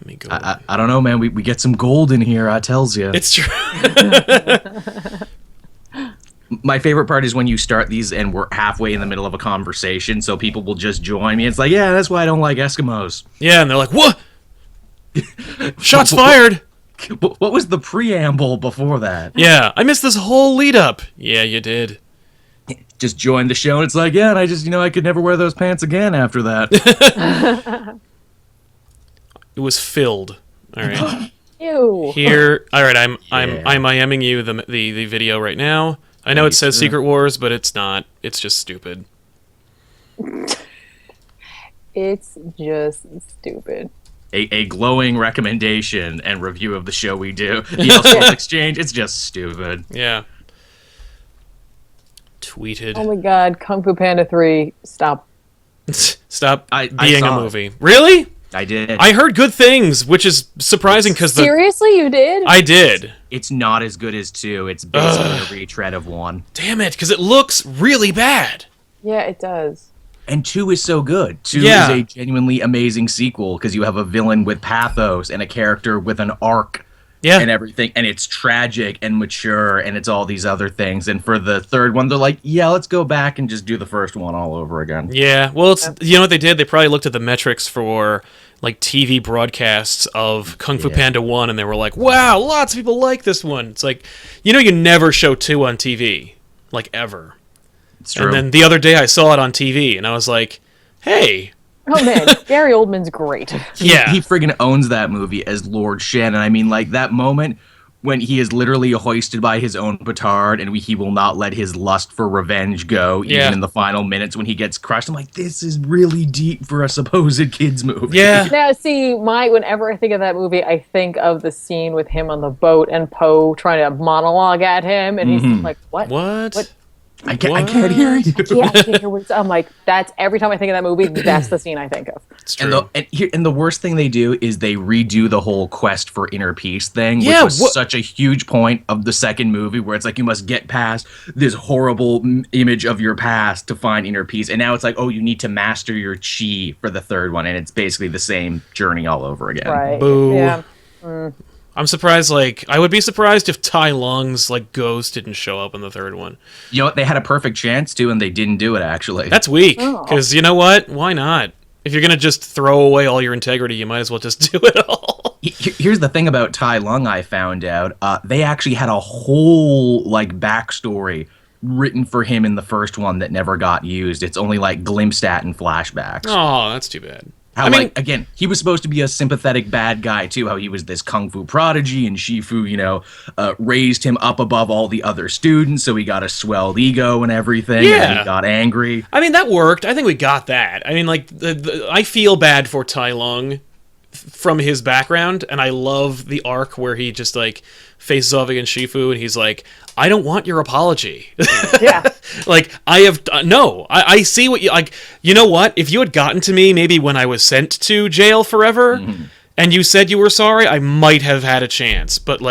Let me go. I don't know, man. We get some gold in here, I tells you. It's true. My favorite part is when you start these and we're halfway in the middle of a conversation, so people will just join me. It's like, yeah, that's why I don't like Eskimos. Yeah, and they're like, what? Shots fired! What was the preamble before that? Yeah, I missed this whole lead up. Yeah, you did. Just joined the show, and it's like, yeah, and I just, I could never wear those pants again after that. It was filled. All right. Ew. Here, all right. I'm IMing you the video right now. I know it says Secret Wars, but it's not. It's just stupid. It's just stupid. A glowing recommendation and review of the show we do. The Elseworlds Exchange, it's just stupid. Yeah. Tweeted. Oh my god, Kung Fu Panda 3, stop. Stop I being a saw movie. Really? I did. I heard good things, which is surprising because Seriously, you did? I did. It's not as good as 2. It's basically a retread of 1. Damn it, because it looks really bad. Yeah, it does. And 2 is so good. 2 Yeah. is a genuinely amazing sequel because you have a villain with pathos and a character with an arc. Yeah. And everything, and it's tragic and mature, and it's all these other things. And for the third one, they're like, yeah, let's go back and just do the first one all over again. Yeah, well, it's you know what they did? They probably looked at the metrics for like TV broadcasts of Kung Fu Panda 1, and they were like, wow, lots of people like this one. It's like, you never show 2 on TV, like ever. It's true. And then the other day I saw it on TV, and I was like, hey. Oh man, Gary Oldman's great. Yeah. He friggin' owns that movie as Lord Shen. And I mean, like, that moment when he is literally hoisted by his own petard and he will not let his lust for revenge go, even in the final minutes when he gets crushed. I'm like, this is really deep for a supposed kids movie. Yeah. Now, see, whenever I think of that movie, I think of the scene with him on the boat and Poe trying to monologue at him, and he's like, what? What? I can't hear you. Yeah, I can't hear what I'm like, that's every time I think of that movie, that's the scene I think of. It's true. And the worst thing they do is they redo the whole quest for inner peace thing, which was such a huge point of the second movie, where it's like you must get past this horrible image of your past to find inner peace. And now it's like, oh, you need to master your chi for the third one, and it's basically the same journey all over again. Right. Boo. Yeah. I'm surprised, I would be surprised if Tai Lung's, ghost didn't show up in the third one. You know what? They had a perfect chance to, and they didn't do it, actually. That's weak, because you know what? Why not? If you're going to just throw away all your integrity, you might as well just do it all. Here's the thing about Tai Lung I found out. They actually had a whole, backstory written for him in the first one that never got used. It's only, glimpsed at in flashbacks. Oh, that's too bad. How, again, he was supposed to be a sympathetic bad guy, too. How he was this kung fu prodigy, and Shifu, raised him up above all the other students, so he got a swelled ego and everything, and he got angry. I mean, that worked. I think we got that. I mean, I feel bad for Tai Lung from his background, and I love the arc where he just, faces off against Shifu, and he's like, I don't want your apology. Yeah. I see what you know what? If you had gotten to me maybe when I was sent to jail forever, and you said you were sorry, I might have had a chance. But,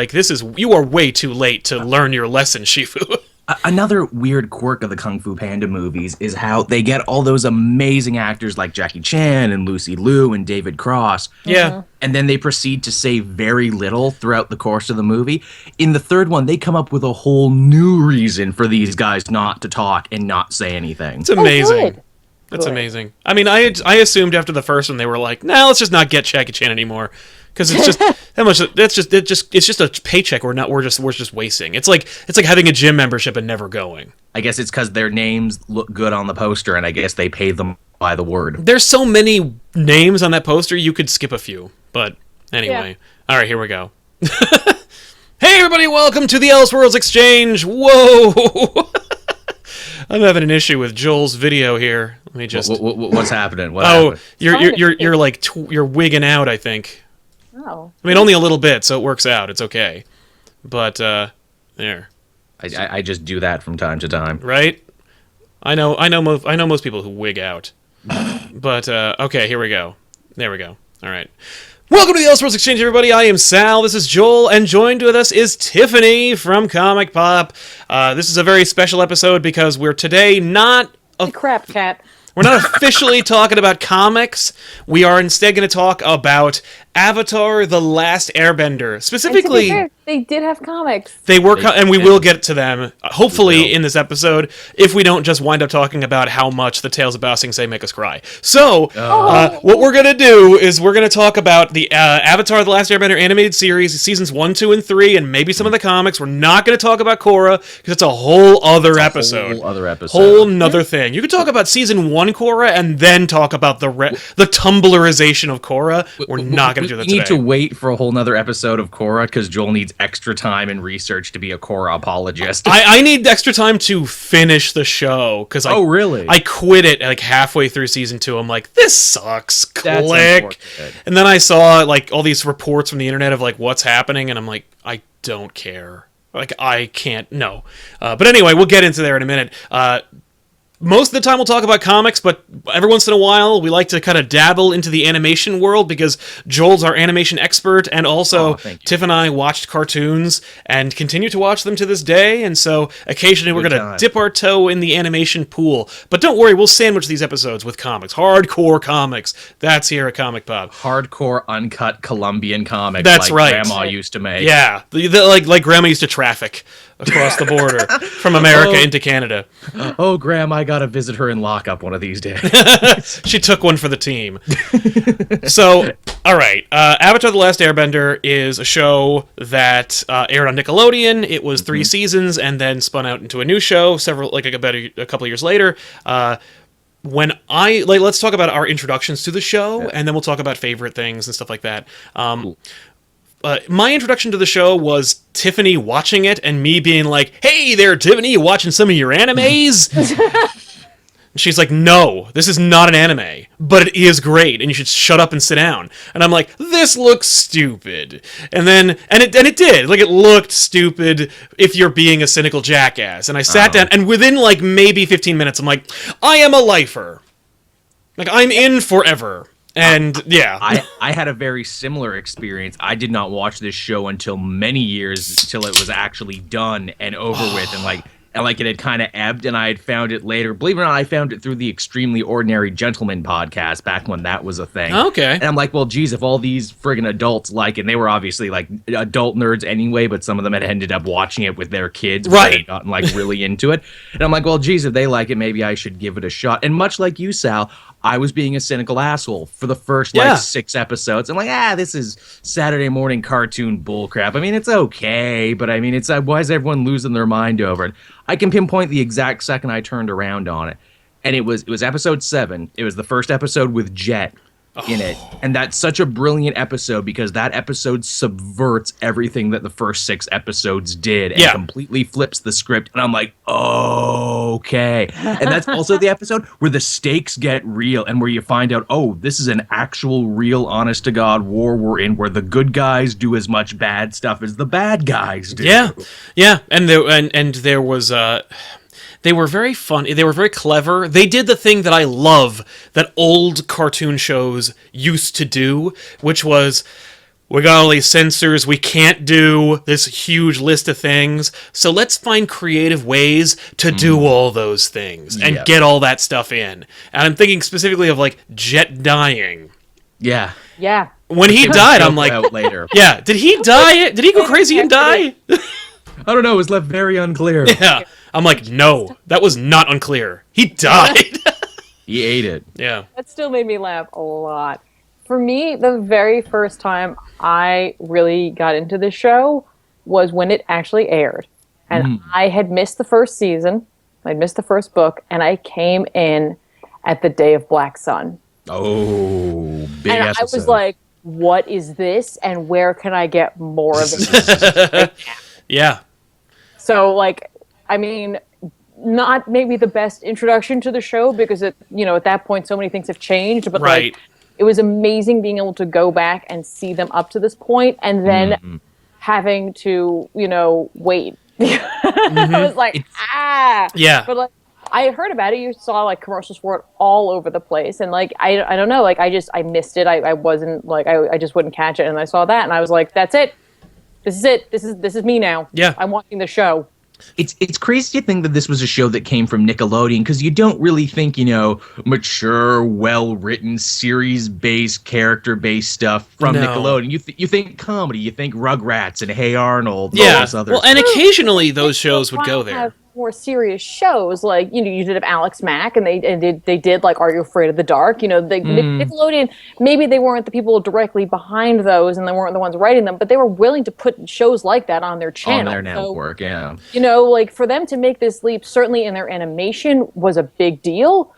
you are way too late to learn your lesson, Shifu. Another weird quirk of the Kung Fu Panda movies is how they get all those amazing actors like Jackie Chan and Lucy Liu and David Cross. Yeah. And then they proceed to say very little throughout the course of the movie. In the third one, they come up with a whole new reason for these guys not to talk and not say anything. It's amazing. That's amazing. I mean, I assumed after the first one they were like, nah, let's just not get Jackie Chan anymore. Because it's just that much. It's just a paycheck we're just wasting. It's like having a gym membership and never going. I guess it's because their names look good on the poster, and I guess they pay them by the word. There's so many names on that poster, you could skip a few. But anyway, All right, here we go. Hey everybody, welcome to the Elseworlds Exchange. Whoa, I'm having an issue with Joel's video here. Let me just. What's happening? What happened? You're wigging out, I think. Oh. I mean, only a little bit, so it works out. It's okay. But, there. I just do that from time to time. Right? I know most people who wig out. But, okay, here we go. There we go. All right. Welcome to the Elseworlds Exchange, everybody. I am Sal. This is Joel, and joined with us is Tiffany from ComicPOP. This is a very special episode because we're today not... The crap cat. We're not officially talking about comics. We are instead going to talk about Avatar: The Last Airbender. Specifically, and to be fair, they did have comics. They were, and we will get to them, hopefully, in this episode, if we don't just wind up talking about how much the Tales of Bao Sing Se make us cry. So, what we're going to do is we're going to talk about the Avatar: The Last Airbender animated series, seasons 1, 2, and 3, and maybe some of the comics. We're not going to talk about Korra, because it's a whole other episode. Whole nother thing. You could talk about season 1 Korra, and then talk about the Tumblrization of Korra. We're not going to do that today. We need to wait for a whole nother episode of Korra, because Joel needs extra time and research to be a Korra apologist. I need extra time to finish the show, because really? I quit it like halfway through season 2. I'm like, this sucks. Click. And then I saw like all these reports from the internet of like what's happening, and I'm like, I don't care. Like, I can't, no. But anyway, we'll get into there in a minute. Most of the time we'll talk about comics, but every once in a while we like to kind of dabble into the animation world, because Joel's our animation expert, and also Tiff and I watched cartoons and continue to watch them to this day, and so occasionally we're going to dip our toe in the animation pool. But don't worry, we'll sandwich these episodes with comics. Hardcore comics. That's here at ComicPOP. Hardcore, uncut Colombian comics. That's like right. Grandma used to make. Yeah, like Grandma used to traffic across the border from America into Canada. Oh, Grandma, I gotta visit her in lockup one of these days. She took one for the team. So, all right. Avatar: The Last Airbender is a show that aired on Nickelodeon. It was 3 seasons and then spun out into a new show about a couple of years later. Let's talk about our introductions to the show, and then we'll talk about favorite things and stuff like that. My introduction to the show was Tiffany watching it and me being like, "Hey there, Tiffany, you watching some of your animes?" She's like, "No, this is not an anime, but it is great, and you should shut up and sit down." And I'm like, "This looks stupid." And it did. Like, it looked stupid if you're being a cynical jackass. And I sat down, and within like maybe 15 minutes, I'm like, "I am a lifer. Like, I'm in forever." And yeah, I had a very similar experience. I did not watch this show until many years till it was actually done and over with, and it had kind of ebbed, and I had found it later. Believe it or not, I found it through the Extremely Ordinary Gentlemen podcast back when that was a thing. Okay. And I'm like, well, geez, if all these friggin' adults like it, and they were obviously like adult nerds anyway, but some of them had ended up watching it with their kids, right? They had gotten like really into it. And I'm like, well, geez, if they like it, maybe I should give it a shot. And much like you, Sal, I was being a cynical asshole for the first 6 episodes. I'm like, this is Saturday morning cartoon bullcrap. I mean, it's okay, but I mean, it's why is everyone losing their mind over it? I can pinpoint the exact second I turned around on it, and it was episode 7. It was the first episode with Jet in it, and that's such a brilliant episode because that episode subverts everything that the first 6 episodes did and completely flips the script. And I'm like, okay. And that's also the episode where the stakes get real and where you find out, this is an actual real honest to God war we're in, where the good guys do as much bad stuff as the bad guys do. Yeah, and there was they were very fun. They were very clever. They did the thing that I love that old cartoon shows used to do, which was, we got all these censors, we can't do this huge list of things, so let's find creative ways to do all those things and get all that stuff in. And I'm thinking specifically of like Jet dying. Yeah. When he died, I'm like, later. Yeah, did he die? Did he go crazy and die? I don't know, it was left very unclear. Yeah. I'm like, no, that was not unclear. He died. He ate it. Yeah. That still made me laugh a lot. For me, the very first time I really got into the show was when it actually aired. And I had missed the first season. I'd missed the first book. And I came in at the Day of Black Sun. Oh, big and episode. I was like, what is this? And where can I get more of it? Yeah. So, like, I mean, not maybe the best introduction to the show because at that point so many things have changed, but like it was amazing being able to go back and see them up to this point and then having to, wait. I was like, Yeah. But like I had heard about it. You saw like commercials for it all over the place. And like, I don't know, like I missed it. I wasn't like, I just wouldn't catch it. And I saw that and I was like, that's it. This is it. This is me now. Yeah. I'm watching the show. It's crazy to think that this was a show that came from Nickelodeon, because you don't really think, mature, well-written, series-based, character-based stuff from Nickelodeon. You think comedy, you think Rugrats and Hey Arnold. And all those others. And occasionally those shows would go there. More serious shows, like you did have Alex Mack, and they did like Are You Afraid of the Dark? Nickelodeon, maybe they weren't the people directly behind those, and they weren't the ones writing them, but they were willing to put shows like that on their channel, on their network. Yeah, like for them to make this leap, certainly in their animation, was a big deal.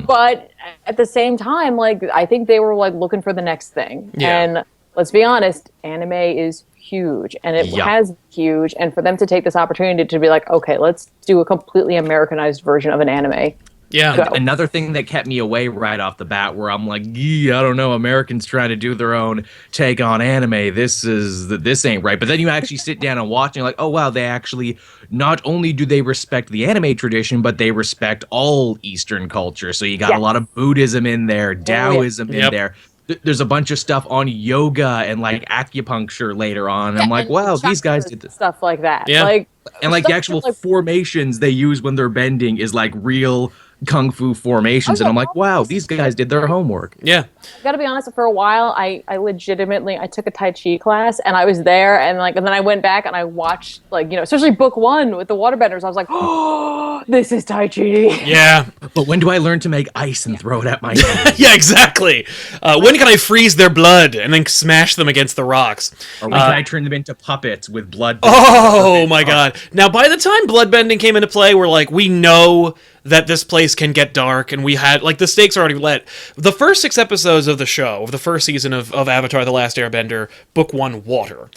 But at the same time, like I think they were like looking for the next thing, and let's be honest, anime is huge, and it has huge, and for them to take this opportunity to be like, okay, let's do a completely Americanized version of an anime. Yeah. Another thing that kept me away right off the bat, where I'm like, I don't know, Americans trying to do their own take on anime. This ain't right. But then you actually sit down and watch, and you're like, oh wow, they actually not only do they respect the anime tradition, but they respect all Eastern culture. So you got a lot of Buddhism in there, Taoism in there. There's a bunch of stuff on yoga and like acupuncture later on. And I'm like, wow, these guys did this stuff like that. Yeah. And like the actual formations they use when they're bending is like real kung fu formations, and I'm like, wow, these guys did their homework. Yeah. I gotta be honest, for a while I legitimately I took a Tai Chi class, and I was there, and then I went back and I watched, like, especially book 1 with the waterbenders. I was like, oh, this is Tai Chi. Yeah. But when do I learn to make ice and throw it at my head? Yeah, exactly. When can I freeze their blood and then smash them against the rocks? Or when can I turn them into puppets with blood? Oh my god. Now, by the time bloodbending came into play, we're like, we know that this place can get dark, and we had, like, the stakes are already let. The first 6 episodes of the show, of the first season of Avatar: The Last Airbender, Book 1, Water,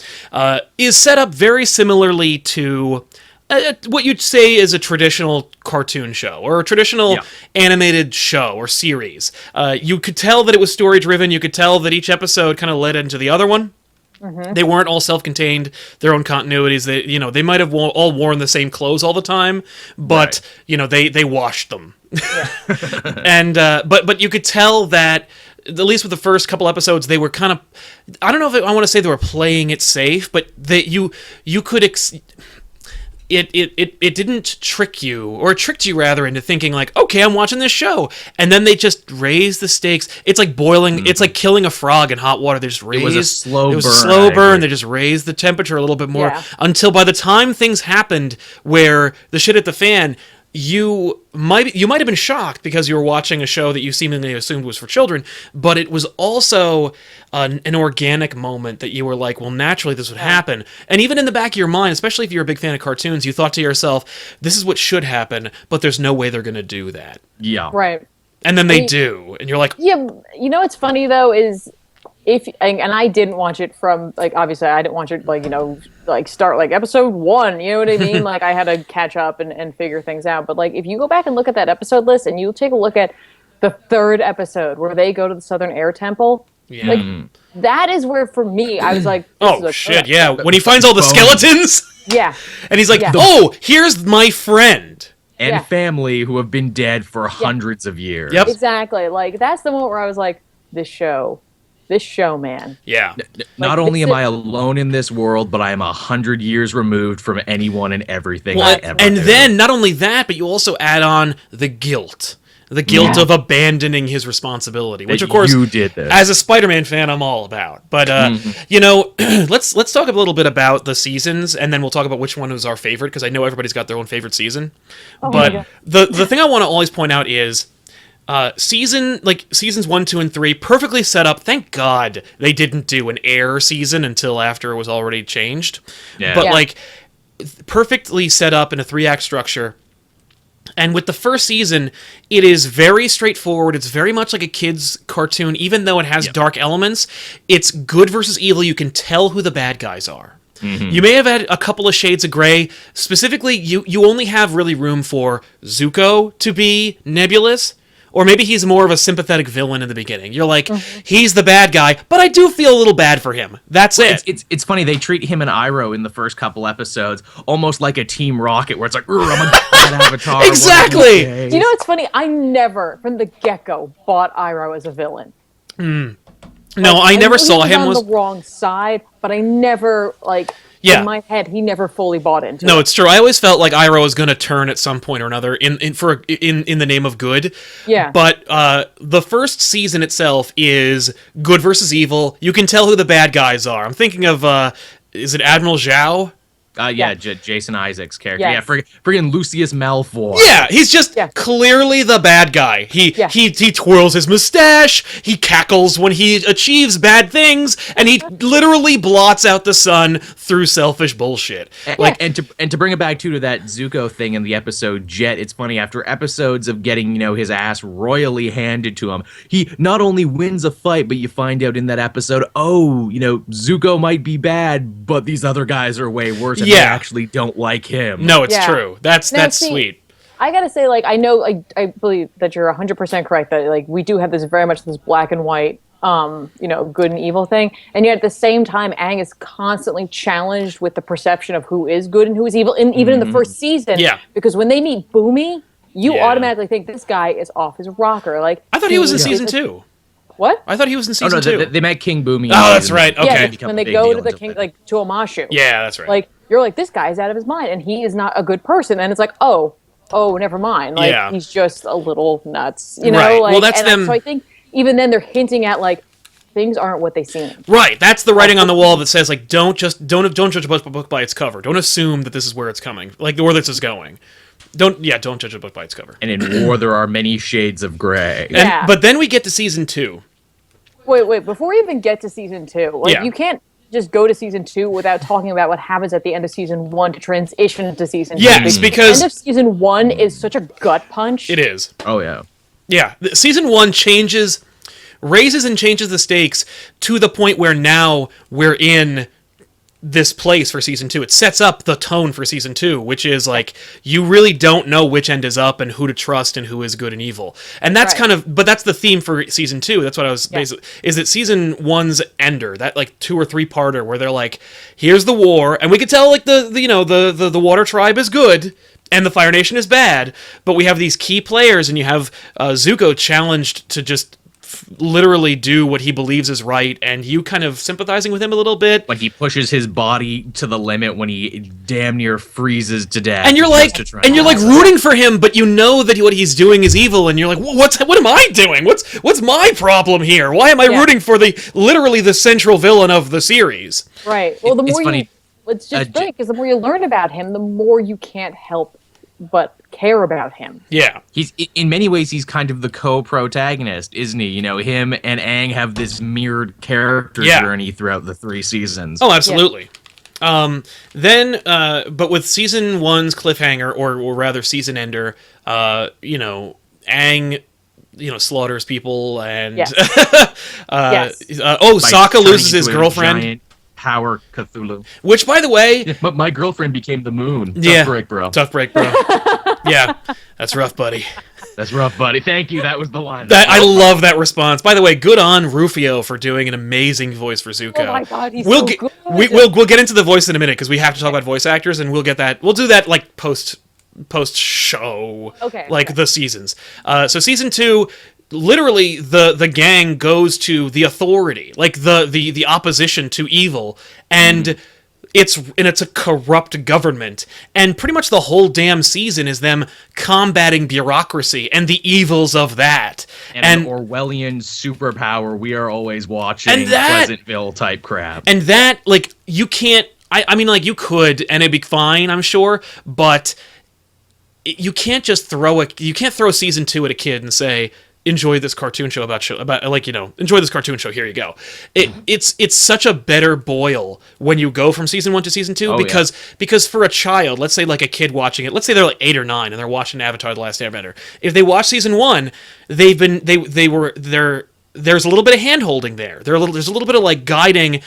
is set up very similarly to what you'd say is a traditional cartoon show, or a traditional animated show or series. You could tell that it was story-driven. You could tell that each episode kind of led into the other one. They weren't all self-contained, their own continuities. They might have all worn the same clothes all the time, but they washed them. And but you could tell that, at least with the first couple episodes, they were kind of, I don't know if I want to say they were playing it safe, but you could it didn't trick you, or it tricked you rather into thinking like, okay, I'm watching this show, and then they just raised the stakes. It's like boiling, it's like killing a frog in hot water. They just raised, it was a slow burn. They just raised the temperature a little bit more until by the time things happened where the shit hit the fan, you might have been shocked because you were watching a show that you seemingly assumed was for children, but it was also an organic moment that you were like, well, naturally this would happen. And even in the back of your mind, especially if you're a big fan of cartoons, you thought to yourself, this is what should happen, but there's no way they're going to do that. Yeah. Right. And then they do, and you're like... Yeah, what's funny, though, is... and I didn't watch it from, like, obviously I didn't watch it, like, like start like episode 1, you know what I mean? Like, I had to catch up and figure things out. But like, if you go back and look at that episode list, and you take a look at the 3rd episode where they go to the Southern Air Temple, like, that is where, for me, I was like, oh shit, yeah, when he finds all the skeletons. And he's like, oh, here's my friend and family who have been dead for hundreds of years. Yep, exactly. Like, that's the moment where I was like, this show, man. Yeah. Not only am I alone in this world, but I am 100 years removed from anyone and everything I ever and knew. then, not only that, but you also add on the guilt. The guilt of abandoning his responsibility, which, of course, you did this. As a Spider-Man fan, I'm all about. But, let's talk a little bit about the seasons, and then we'll talk about which one was our favorite, because I know everybody's got their own favorite season. But the thing I want to always point out is... seasons 1, 2, and 3 perfectly set up. Thank God they didn't do an Air season until after it was already changed. But perfectly set up in a 3-act structure. And with the first season, it is very straightforward. It's very much like a kid's cartoon, even though it has dark elements. It's good versus evil. You can tell who the bad guys are. You may have had a couple of shades of gray. Specifically, you only have really room for Zuko to be nebulous. Or maybe he's more of a sympathetic villain in the beginning. You're like, he's the bad guy, but I do feel a little bad for him. That's it. It's funny, they treat him and Iroh in the first couple episodes almost like a Team Rocket, where it's like, I'm a bad Avatar. Exactly! You know what's funny? I never, from the get-go, bought Iroh as a villain. No, Like, I never knew saw he him on was the wrong side, but I never Yeah. in my head he never fully bought into it. No, it's true. I always felt like Iroh was going to turn at some point or another in the name of good. Yeah. But the first season itself is good versus evil. You can tell who the bad guys are. I'm thinking of is it Admiral Zhao? Jason Isaacs' character. Yes. Yeah, friggin' Lucius Malfoy. Yeah, he's just Yeah. clearly the bad guy. He twirls his mustache, he cackles when he achieves bad things, and he literally blots out the sun through selfish bullshit. And to bring it back to that Zuko thing in the episode Jet, it's funny, after episodes of getting, his ass royally handed to him, he not only wins a fight, but you find out in that episode, Zuko might be bad, but these other guys are way worse, and they actually don't like him. No, it's true. That's sweet. I gotta say, I know, I believe that you're 100% correct that we do have this very much this black and white, good and evil thing, and yet at the same time, Aang is constantly challenged with the perception of who is good and who is evil, even in the first season. Yeah. Because when they meet Boomy, you automatically think this guy is off his rocker. I thought he was in season 2. What? I thought he was in season 2. They met King Boomy. Oh, that's right. Okay. Yeah, when they go to the king, to Omashu. Yeah, that's right. You're like, this guy's out of his mind, and he is not a good person. And it's like, oh, never mind. He's just a little nuts, Right. Well, that's them. So I think even then they're hinting at things aren't what they seem. Right. That's the writing on the wall that says don't judge a book by its cover. Don't assume that this is where it's coming, where this is going. Don't judge a book by its cover. And in war, there are many shades of gray. But then we get to season 2. Wait. Before we even get to season 2, you can't just go to season 2 without talking about what happens at the end of season 1 to transition to season 2. Yes, because the end of season 1 is such a gut punch. It is. Oh yeah. Yeah. Season 1 raises and changes the stakes to the point where now we're in this place for season 2. It sets up the tone for season 2, which is you really don't know which end is up and who to trust and who is good and evil. And that's but that's the theme for season 2. That's what I was basically, is that season 1's ender, that 2 or 3 parter where they're here's the war, and we could tell the Water Tribe is good and the Fire Nation is bad, but we have these key players, and you have Zuko challenged to just literally do what he believes is right, and you kind of sympathizing with him a little bit. He pushes his body to the limit when he damn near freezes to death. And you're rooting for him, but you know that what he's doing is evil, and you're like, what am I doing? What's my problem here? Why am I rooting for literally the central villain of the series? Right. Well, it's just funny because the more you learn about him, the more you can't help but care about him. Yeah. He's in many ways he's kind of the co-protagonist, isn't he? Him and Aang have this mirrored character journey throughout the 3 seasons. Oh, absolutely. Yeah. But with season 1's cliffhanger, or rather season ender, Aang slaughters people, and Sokka loses his girlfriend. Power Cthulhu. Which, by the way... But my girlfriend became the moon. Tough break, bro. Yeah, that's rough, buddy. That's rough, buddy. Thank you. That was the line. I love that response. By the way, good on Rufio for doing an amazing voice for Zuko. Oh my god, he's so good. We'll get into the voice in a minute, because we have to talk about voice actors, and we'll get that. We'll do that post show. Okay. The seasons. So season 2... literally the gang goes to the authority, the opposition to evil, and it's a corrupt government, and pretty much the whole damn season is them combating bureaucracy and the evils of that, and an Orwellian superpower we are always watching, and Pleasantville type crap, and that you can't. I mean, you could, and it'd be fine, I'm sure, but you can't just throw season 2 at a kid and say, enjoy this cartoon show enjoy this cartoon show, here you go. It's such a better boil when you go from season 1 to season 2, because for a child, let's say a kid watching it, let's say they're 8 or 9 and they're watching Avatar: The Last Airbender. If they watch season 1, there's a little bit of hand-holding there. There's a little bit of guiding,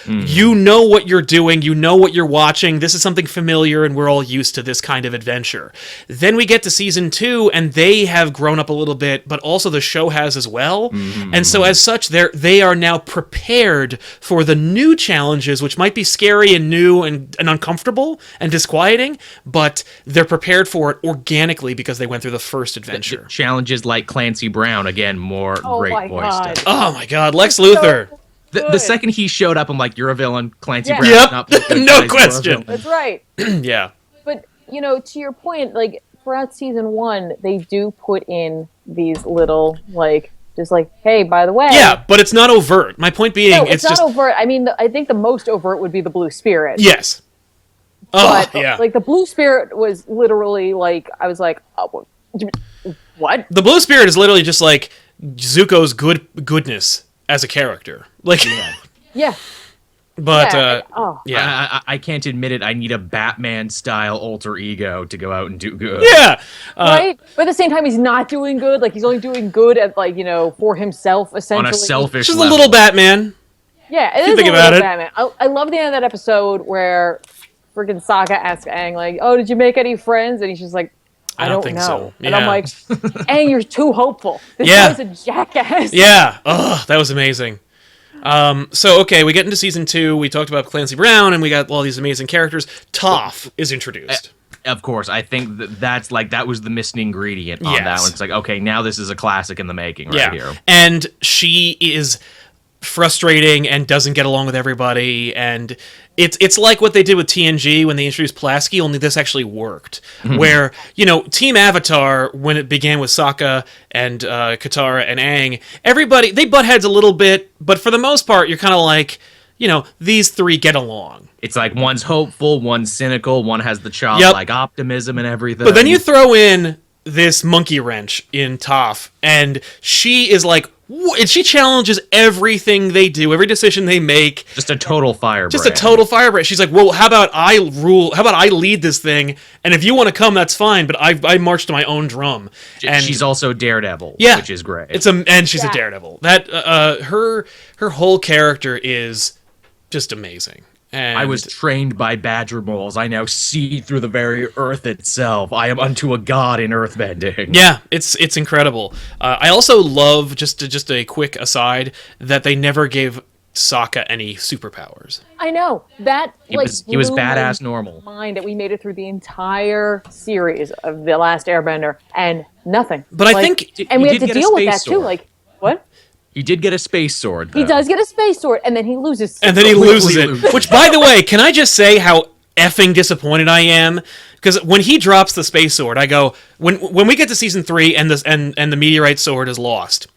you know what you're doing, you know what you're watching, this is something familiar, and we're all used to this kind of adventure. Then we get to season 2, and they have grown up a little bit, but also the show has as well. Mm-hmm. And so as such, they are now prepared for the new challenges, which might be scary and new and uncomfortable and disquieting, but they're prepared for it organically because they went through the first adventure. Challenges like Clancy Brown, again, more great voice. Oh my god, Lex Luthor. The second he showed up, I'm like, you're a villain. Clancy Brown. Yep. Not good No guys, question. That's right. Yeah. But, to your point, like, throughout season 1, they do put in these little, like, just like, hey, by the way. Yeah, but it's not overt. My point being, No, it's not just overt. I mean, I think the most overt would be the Blue Spirit. yes. Oh, But, yeah. like, the Blue Spirit was literally, like, I was like, oh, what? The Blue Spirit is literally just like Zuko's goodness as a character. Like, Yeah. but I can't admit it. I need a Batman-style alter ego to go out and do good. yeah. Right? But at the same time, he's not doing good. Like, he's only doing good at, like, for himself, essentially. On a selfish Just a level. little Batman. Yeah, it you is think a about little it. Batman. I love the end of that episode where freaking Sokka asks Aang, like, oh, did you make any friends? And he's just like, I don't think know. so. And I'm Yeah. like, Aang, you're too hopeful. This Yeah. guy's a jackass. Yeah. Oh, that was amazing. So, okay, we get into season 2. We talked about Clancy Brown, and we got all these amazing characters. Toph is introduced. Of course, I think that was the missing ingredient on that one. It's like, okay, now this is a classic in the making right here. And she is frustrating and doesn't get along with everybody, and it's like what they did with TNG when they introduced Pulaski, only this actually worked. Where, Team Avatar, when it began with Sokka and Katara and Aang, everybody, they butt heads a little bit, but for the most part, you're kind of like, these three get along. It's like one's hopeful, one's cynical, one has the childlike optimism and everything. But then you throw in this monkey wrench in Toph, and she is like, and she challenges everything they do, every decision they make. Just a total firebrand. Just a total firebrand. She's like, well, how about I rule? How about I lead this thing? And if you want to come, that's fine. But I march to my own drum. And she's also Daredevil, yeah, which is great. And she's a Daredevil. That her whole character is just amazing. And I was trained by badger moles. I now see through the very earth itself. I am unto a god in earthbending. Yeah, it's incredible. I also love, just a quick aside, that they never gave Sokka any superpowers. I know. That, he was badass normal. Mind that we made it through the entire series of The Last Airbender, and nothing. But I think... And we had to deal with that, too. Like, what? He did get a space sword, though. He does get a space sword, and then he loses. And then he loses it. Which, by the way, can I just say how effing disappointed I am? Because when he drops the space sword, I go, when we get to season 3 and the meteorite sword is lost,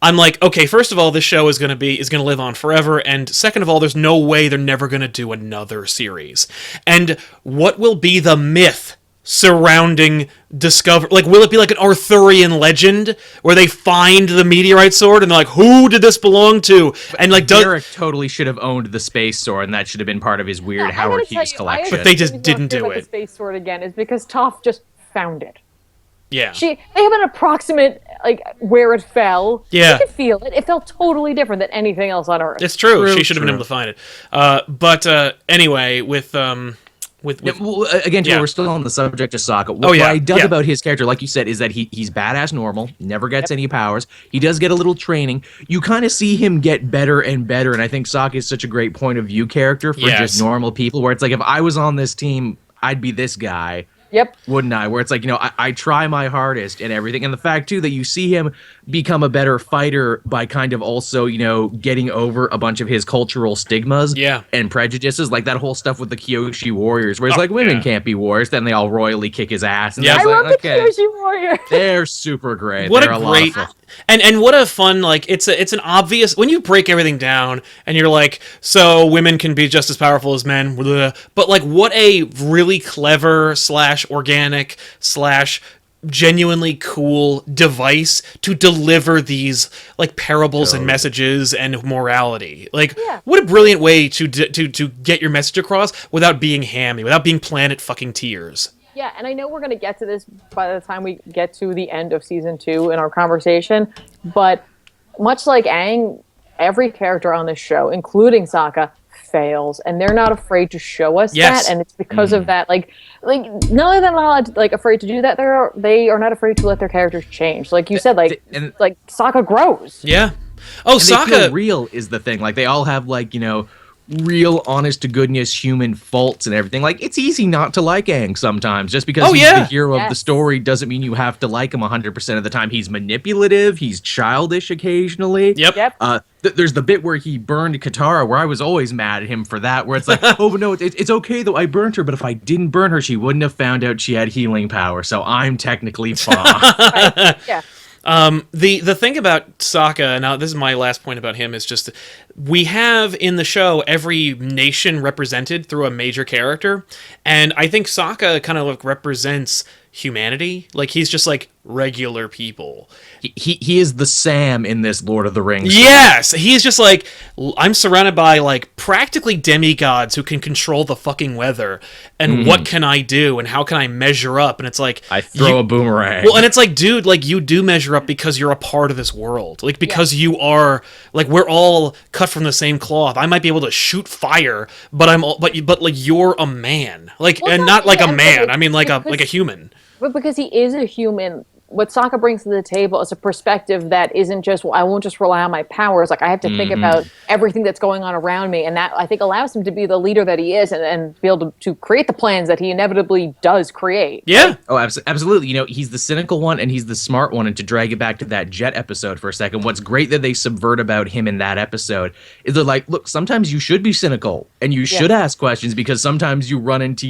I'm like, okay, first of all, this show is gonna live on forever, and second of all, there's no way they're never gonna do another series. And what will be the myth surrounding will it be like an Arthurian legend where they find the meteorite sword and they're like, who did this belong to? And like, Derek totally should have owned the space sword, and that should have been part of his weird Howard Hughes collection. But they just didn't do it. The space sword again is because Toph just found it. Yeah. They have an approximate, like, where it fell. Yeah. You could feel it. It felt totally different than anything else on Earth. It's true. She should have been able to find it. But anyway, again, we're still on the subject of Sokka. What I dug about his character, like you said, is that he's badass normal, never gets any powers. He does get a little training. You kind of see him get better and better, and I think Sokka is such a great point of view character for just normal people, where it's like, if I was on this team, I'd be this guy. Yep. Wouldn't I? Where it's like, I try my hardest and everything. And the fact, too, that you see him become a better fighter by kind of also, getting over a bunch of his cultural stigmas and prejudices. Like that whole stuff with the Kyoshi warriors, where it's like, women can't be warriors. Then they all royally kick his ass. And I love the Kyoshi warrior. They're super great. What They're a great... And what a fun, like, it's an obvious, when you break everything down and you're like, so women can be just as powerful as men, but like, what a really clever / organic / genuinely cool device to deliver these like parables and messages and morality. Like, what a brilliant way to get your message across without being hammy, without being Planet fucking Tears. Yeah, and I know we're going to get to this by the time we get to the end of season 2 in our conversation, but much like Aang, every character on this show, including Sokka, fails, and they're not afraid to show us that, and it's because of that. Like not only they're not afraid to do that, they are not afraid to let their characters change. Like you said, like Sokka grows. Yeah. Oh, and Sokka. they feel real is the thing. Like they all have real honest to goodness human faults and everything. Like, it's easy not to like Aang sometimes. Just because he's the hero of the story doesn't mean you have to like him 100% of the time. He's manipulative, he's childish occasionally. Yep. There's the bit where he burned Katara, where I was always mad at him for that, where it's like, oh, but no, it's okay though, I burnt her, but if I didn't burn her, she wouldn't have found out she had healing power, so I'm technically fine. Right. Yeah. The thing about Sokka, now this is my last point about him, is just we have in the show every nation represented through a major character, and I think Sokka kind of like represents humanity. Like, he's just like regular people. He is the Sam in this Lord of the Rings. Yes, he's just like, I'm surrounded by like practically demigods who can control the fucking weather, and what can I do, and how can I measure up? And it's like, I throw a boomerang. Well, and it's like, dude, like, you do measure up because you're a part of this world, like, because you are, like, we're all cut from the same cloth. I might be able to shoot fire, but but like, you're a man, like, and not like a man. I mean, like a human. But because he is a human, what Sokka brings to the table is a perspective that isn't just, well, I won't just rely on my powers. Like, I have to think about everything that's going on around me. And that, I think, allows him to be the leader that he is, and be able to create the plans that he inevitably does create. Yeah. Oh, absolutely. You know, he's the cynical one and he's the smart one. And to drag it back to that Jet episode for a second, what's great that they subvert about him in that episode is they're like, look, sometimes you should be cynical and you should ask questions, because sometimes you run into,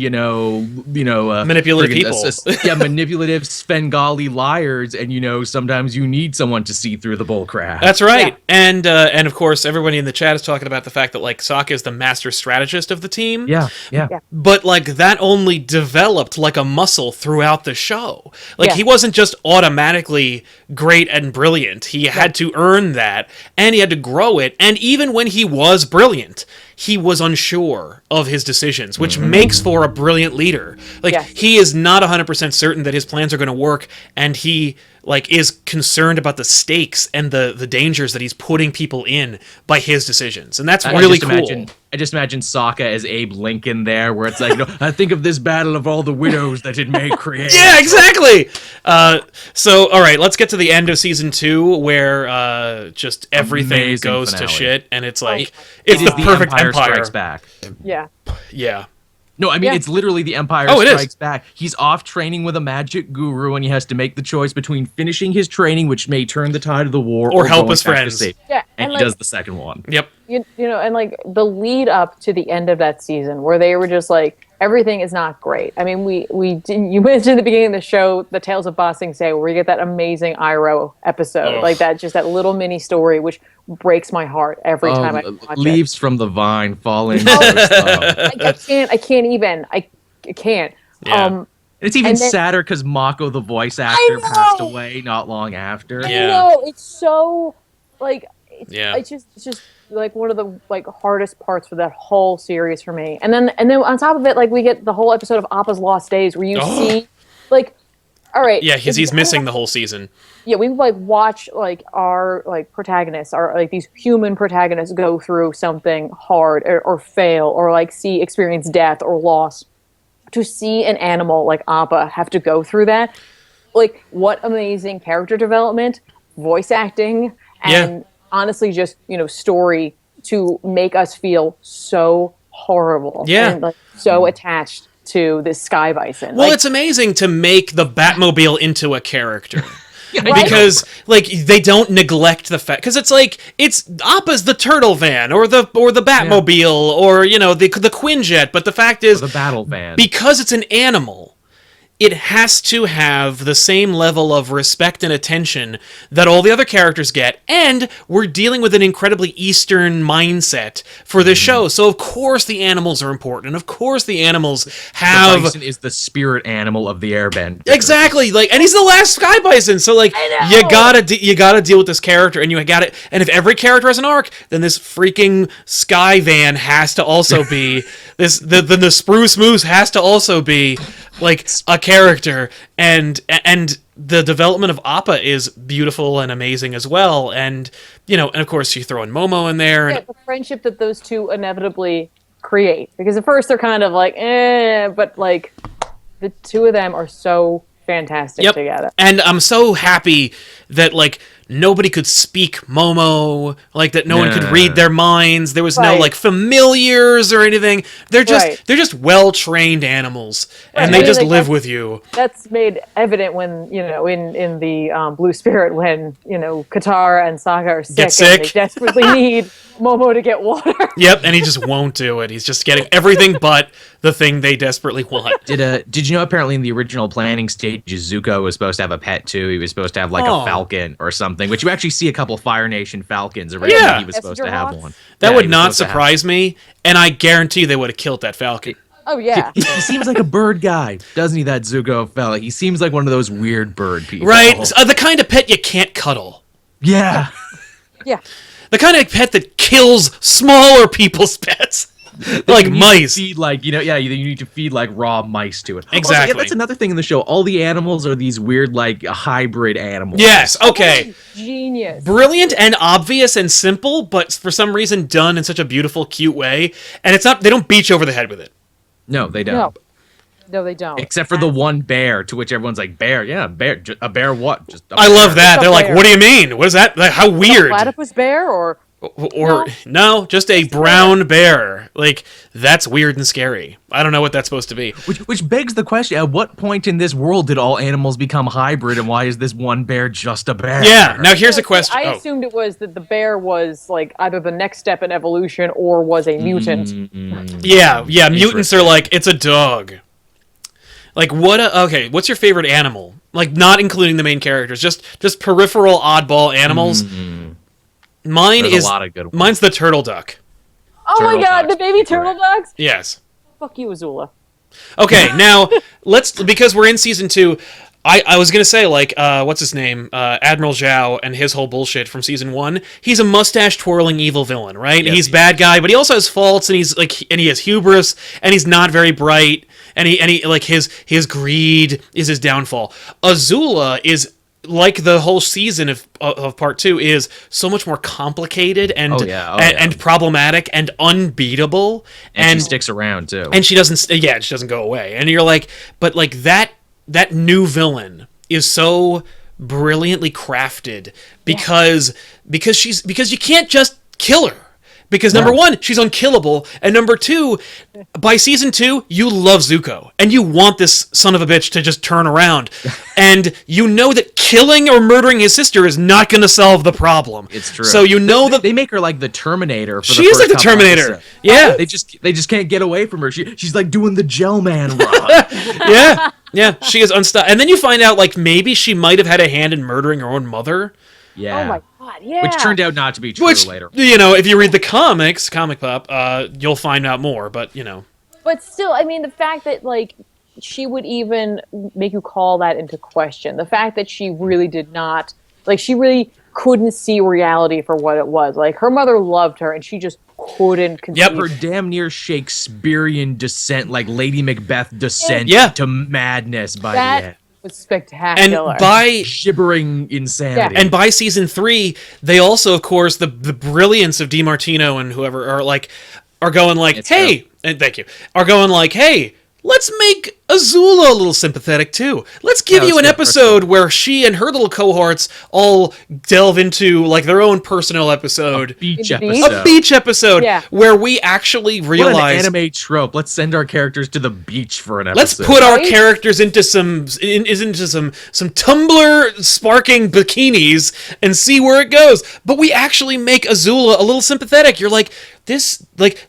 manipulative people. Manipulative Svengali liars, and sometimes you need someone to see through the bull crap. That's right. And of course everybody in the chat is talking about the fact that, like, Sokka is the master strategist of the team. Yeah. But like, that only developed like a muscle throughout the show. Like, he wasn't just automatically great and brilliant. He had to earn that, and he had to grow it. And even when he was brilliant, he was unsure of his decisions, which makes for a brilliant leader. Like, he is not 100% certain that his plans are going to work, and he, like, is concerned about the stakes and the dangers that he's putting people in by his decisions. And that's really cool. I just imagine Sokka as Abe Lincoln there, where it's like, I think of this battle of all the widows that it may create. Yeah, exactly. So, all right, let's get to the end of season 2, where just everything goes to shit, and it's like, it's the perfect Empire Strikes Back. Yeah. No, I mean, it's literally the Empire Strikes Back. He's off training with a magic guru, and he has to make the choice between finishing his training, which may turn the tide of the war, or help his friends. Yeah, and he does the second one. Yep. And like the lead up to the end of that season, where they were just like, everything is not great. I mean, you mentioned at the beginning of the show, the Tales of Ba Sing Se, where you get that amazing Iroh episode, like that, just that little mini story, which breaks my heart every time I watch it. Leaves from the vine falling. I can't. Yeah. It's even sadder because Mako, the voice actor, passed away not long after. I know, it's so like, it's just like one of the like hardest parts for that whole series for me. And then on top of it, like, we get the whole episode of Appa's Lost Days, where you see, like, all right, because he's missing the whole season. Yeah, we like watch like our like protagonists, our like these human protagonists, go through something hard or fail, or like experience death or loss. To see an animal like Appa have to go through that, like, what amazing character development, voice acting, and honestly just story to make us feel so horrible and like so attached to this sky bison. Well, it's amazing to make the Batmobile into a character. Because like, they don't neglect the fact, because it's like, it's Appa's the turtle van or the Batmobile or the Quinjet, but the fact is, the battle van, because it's an animal, it has to have the same level of respect and attention that all the other characters get, and we're dealing with an incredibly Eastern mindset for this show, so of course the animals are important, and of course the animals have... The bison is the spirit animal of the Airbender. Exactly, like, and he's the last sky bison, so like, you gotta deal with this character, and and if every character has an arc, then this freaking sky van has to also be the Spruce Moose has to also be like a character, and the development of Appa is beautiful and amazing as well, and and of course you throw in Momo in there, and the friendship that those two inevitably create, because at first they're kind of like but like the two of them are so fantastic together. And I'm so happy that, like, nobody could speak Momo, like that no one could read their minds. There was no like familiars or anything. They're just well-trained animals, and they just live with you. That's made evident when, in the Blue Spirit, when, Katara and Sokka are sick. And they desperately need Momo to get water. Yep, and he just won't do it. He's just getting everything but the thing they desperately want. Did you know apparently in the original planning stages, Zuko was supposed to have a pet too? He was supposed to have like a falcon or something, which you actually see a couple Fire Nation falcons originally. Yeah. He was supposed to have one. That would not surprise me, and I guarantee they would have killed that falcon. Oh, yeah. He seems like a bird guy, doesn't he, that Zuko fella? He seems like one of those weird bird people. Right, the kind of pet you can't cuddle. Yeah. Yeah. The kind of pet that kills smaller people's pets. Like mice. You need to feed like raw mice to it. Exactly. Also, that's another thing in the show. All the animals are these weird like hybrid animals. Yes, okay. Genius. Brilliant and obvious and simple, but for some reason done in such a beautiful, cute way. And they don't beat you over the head with it. No, they don't. No, they don't. Except for the one bear, to which everyone's like, bear? Yeah, bear. A bear what? Just a I bear. love that. They're like, what do you mean? What is that? Like, how weird. A platypus bear or no, just a brown bear. Like, that's weird and scary. I don't know what that's supposed to be. Which begs the question, at what point in this world did all animals become hybrid, and why is this one bear just a bear? Yeah, now here's a question. I assumed it was that the bear was, like, either the next step in evolution or was a mutant. Yeah, mutants are like, it's a dog. Like, what's your favorite animal? Like, not including the main characters, just peripheral oddball animals. Mine's a lot of good ones. Mine's the turtle duck. Oh my god, the baby turtle ducks? Yes. Fuck you, Azula. Okay, now because we're in season 2, I was gonna say, like, what's his name? Admiral Zhao and his whole bullshit from season 1. He's a mustache twirling evil villain, right? Yes, he's bad guy, but he also has faults, and he has hubris, and he's not very bright, and he like his greed is his downfall. Azula is, like, the whole season of part 2 is so much more complicated and and problematic and unbeatable, and she sticks around too, and she doesn't go away, and you're like, but like that new villain is so brilliantly crafted because you can't just kill her. Because number 1, she's unkillable, and number 2, by season 2, you love Zuko, and you want this son of a bitch to just turn around, and you know that killing or murdering his sister is not going to solve the problem. It's true. So you know that they make her like the Terminator. She is like the Terminator. Yeah, they just can't get away from her. She's like doing the gel man run. Yeah, she is unstoppable. And then you find out, like, maybe she might have had a hand in murdering her own mother. Yeah. Oh my god, yeah. Which turned out not to be true later. If you read the comics, ComicPOP, you'll find out more, but, But still, I mean, the fact that, like, she would even make you call that into question. The fact that she really did not, like, she really couldn't see reality for what it was. Like, her mother loved her, and she just couldn't conceive. Yep, her damn near Shakespearean descent, like Lady Macbeth descent to madness by the end. Was spectacular. And by gibbering insanity. And by season 3, they also, of course, the brilliance of DiMartino and whoever are going like, hey, and thank you, are going like, hey, let's make Azula a little sympathetic too. Let's give you an episode where she and her little cohorts all delve into, like, their own personal episode. A beach episode. Where we actually realize... What an anime trope. Let's send our characters to the beach for an episode. Let's put our characters into some Tumblr sparking bikinis and see where it goes. But we actually make Azula a little sympathetic. You're like, this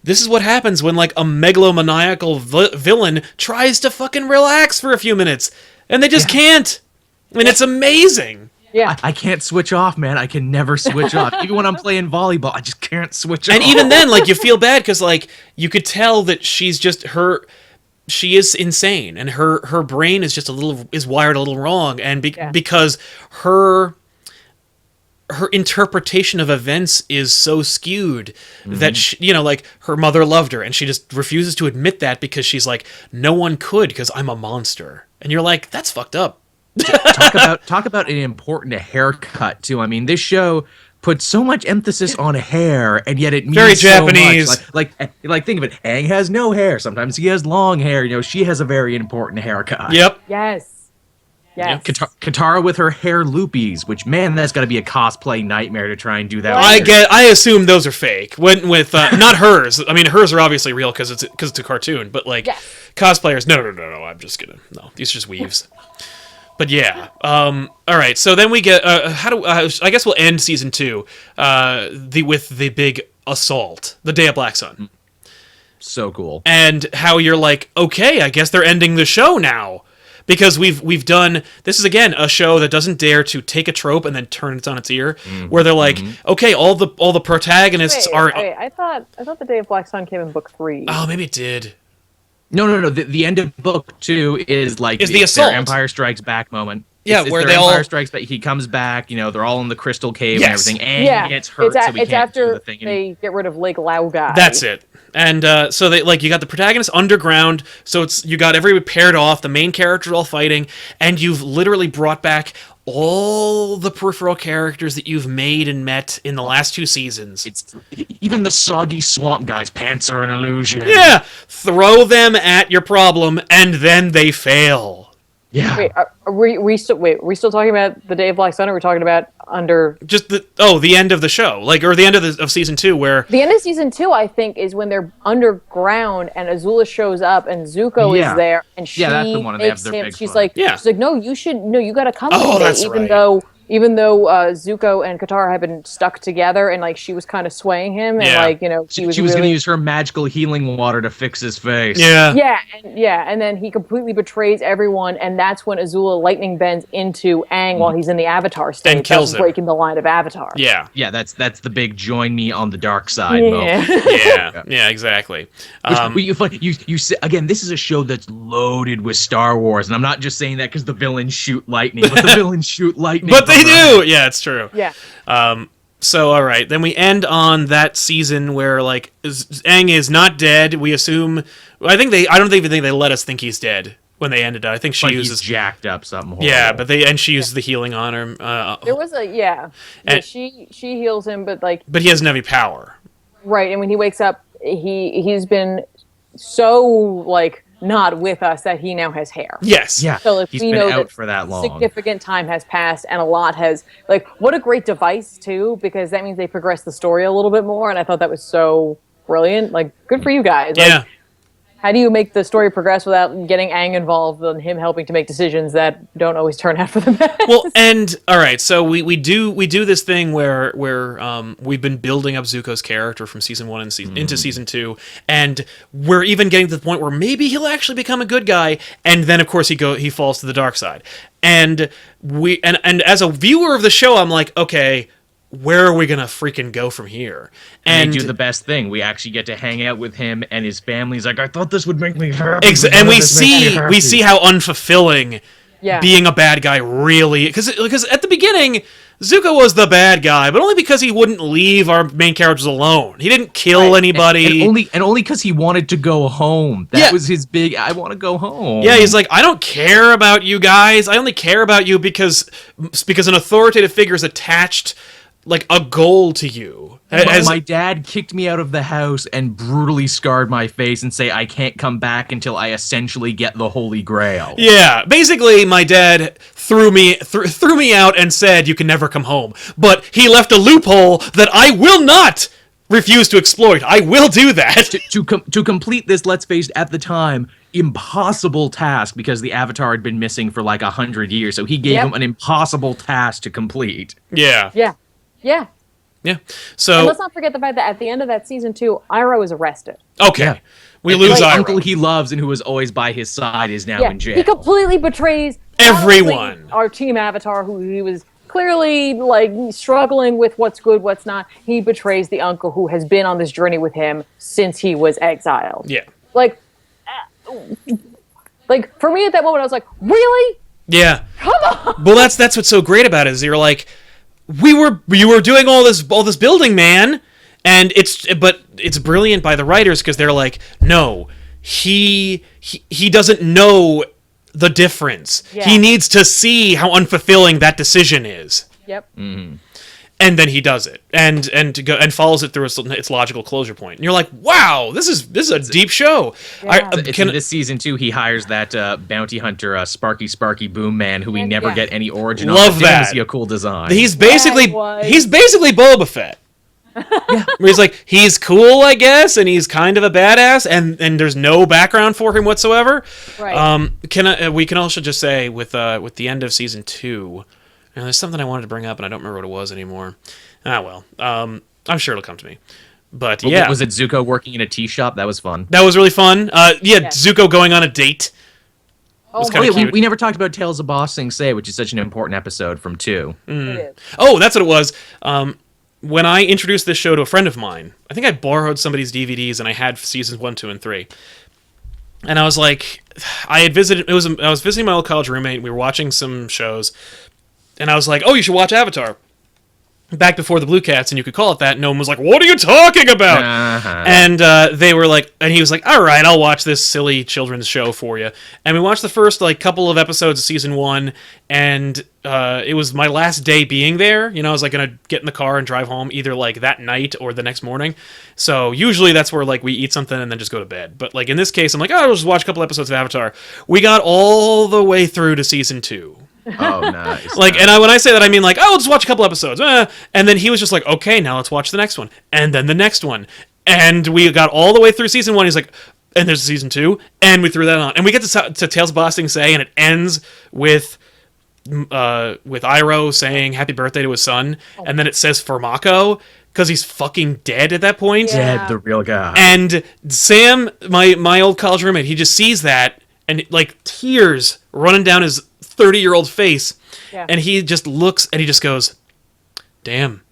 is what happens when, like, a megalomaniacal villain tries to fucking relax for a few minutes, and they just can't. And it's amazing. Yeah, I can't switch off, man. I can never switch off. Even when I'm playing volleyball, I just can't switch off. And even then, like, you feel bad because, like, you could tell that she's just she is insane, and her brain is just wired a little wrong, and because her interpretation of events is so skewed that she, like, her mother loved her, and she just refuses to admit that because she's like, no one could because I'm a monster. And you're like, that's fucked up. talk about an important haircut too. I mean, this show puts so much emphasis on hair, and yet it means very so Japanese. Much. Like think of it. Aang has no hair. Sometimes he has long hair. She has a very important haircut. Yep. Yes. Yes. Katara with her hair loopies, which, man, that's got to be a cosplay nightmare to try and do that. I assume those are fake. With not hers. I mean, hers are obviously real because it's a cartoon. But like cosplayers, no. I'm just gonna These are just weaves. But yeah. All right. So then we get I guess we'll end season 2 with the big assault, the Day of Black Sun. So cool. And how you're like, okay, I guess they're ending the show now. Because we've done, this is again a show that doesn't dare to take a trope and then turn it on its ear, where they're like, okay, all the protagonists are. Wait, I thought the Day of Black Sun came in book 3. Oh, maybe it did. No. The end of book 2 is the assault. Their Empire Strikes Back moment. Yeah, it's where their they Empire all Strikes Back. He comes back. They're all in the crystal cave and everything. And he gets hurt, so we it's can't after do the thing. they get rid of Lake Laogai. That's it. And so they you got the protagonist underground, so you got everybody paired off, the main characters all fighting, and you've literally brought back all the peripheral characters that you've made and met in the last 2 seasons. It's even the soggy swamp guy's pants are an illusion. Yeah, throw them at your problem, and then they fail. Yeah. Wait, are we still talking about the Day of Black Sun, or are we talking about under just the end of the show, or the end of season 2, where the end of season 2, I think, is when they're underground and Azula shows up and Zuko is there, and she that's the one, and they have makes their him. big She's fight. like, no, you got to come. Oh, with me, that's even right. though Zuko and Katara had been stuck together, and she was kind of swaying him, and she was going to use her magical healing water to fix his face. and then he completely betrays everyone, and that's when Azula lightning bends into Aang while he's in the Avatar state and kills him, breaking the line of Avatar. Yeah, that's the big join me on the dark side moment. Yeah, exactly. You say, again, this is a show that's loaded with Star Wars, and I'm not just saying that because the villains shoot lightning, but the villains shoot lightning. But they do. Yeah, it's true. Yeah. So all right, then we end on that season where Aang is not dead. We assume. I don't even think they let us think he's dead when they ended it. I think she uses he's jacked up something horrible. Yeah, but she uses the healing on him. There was she heals him, but he doesn't have any power. Right, and when he wakes up, he's been so not with us that he now has hair. Yes. Yeah. So he's we been know out that for that long. Significant time has passed, and a lot has what a great device too, because that means they progress the story a little bit more, and I thought that was so brilliant. Good for you guys. Yeah. How do you make the story progress without getting Aang involved and him helping to make decisions that don't always turn out for the best? Well, and all right, so we do this thing where we've been building up Zuko's character from season 1 into season 2, and we're even getting to the point where maybe he'll actually become a good guy, and then of course he falls to the dark side. And and as a viewer of the show, I'm like, okay, where are we gonna freaking go from here? And they do the best thing. We actually get to hang out with him and his family. He's like, I thought this would make me happy. And we see how unfulfilling being a bad guy really, because at the beginning Zuko was the bad guy, but only because he wouldn't leave our main characters alone. He didn't kill anybody, and only because he wanted to go home. That was his big. I want to go home. Yeah, he's like, I don't care about you guys. I only care about you because an authoritative figure is attached a goal to you. My dad kicked me out of the house and brutally scarred my face and say I can't come back until I essentially get the Holy Grail. Yeah, basically my dad threw me out and said you can never come home. But he left a loophole that I will not refuse to exploit. I will do that. To complete this, let's face it, at the time, impossible task, because the Avatar had been missing for 100 years, so he gave him an impossible task to complete. Yeah. So and let's not forget the fact that at the end of that season 2, Iroh is arrested. Okay. Yeah. We lose Iroh. Uncle he loves and who was always by his side is now in jail. He completely betrays everyone. Our team Avatar, who he was clearly struggling with what's good, what's not. He betrays the uncle who has been on this journey with him since he was exiled. Yeah. For me at that moment, I was like, really? Yeah. Come on. Well, that's what's so great about it, is you're like, we were doing all this building, man, and it's brilliant by the writers, because they're like, no, he doesn't know the difference. Yeah. He needs to see how unfulfilling that decision is. Yep. Mm-hmm. and then he does it, and follows it through its logical closure point. And you're like, wow, this is a deep show. Yeah. In this season 2, he hires that bounty hunter, Sparky Boom Man, who we never get any origin. Love on. that. Is he a cool design? He's basically Boba Fett. Yeah. He's like, he's cool, I guess, and he's kind of a badass, and there's no background for him whatsoever. Right. We can also just say with the end of season 2, and there's something I wanted to bring up, and I don't remember what it was anymore. I'm sure it'll come to me. But yeah, was it Zuko working in a tea shop? That was fun. That was really fun. Zuko going on a date. We never talked about Tales of Boss Sing Se, which is such an important episode from 2. Oh, that's what it was. When I introduced this show to a friend of mine, I think I borrowed somebody's DVDs, and I had seasons 1, 2, and 3. And I was like, I was visiting my old college roommate. We were watching some shows, and I was like, oh, you should watch Avatar. Back before the Blue Cats, and you could call it that. No one was like, what are you talking about? And they were like, and he was like, all right, I'll watch this silly children's show for you. And we watched the first couple of episodes of season 1, and it was my last day being there. I was gonna get in the car and drive home either that night or the next morning. So usually that's where we eat something and then just go to bed. But in this case, I'm like, oh, I'll just watch a couple episodes of Avatar. We got all the way through to season 2. Oh, nice. And when I say that, I mean I'll just watch a couple episodes. And then he was just like, okay, now let's watch the next one. And then the next one. And we got all the way through season 1. He's like, and there's season 2. And we threw that on. And we get to Tales of Boss Sing Se, and it ends with Iroh saying happy birthday to his son. And then it says for Mako, because he's fucking dead at that point. Dead, the real guy. And Sam, my old college roommate, he just sees that, and tears running down his 30-year-old face, and he just looks and he just goes, damn.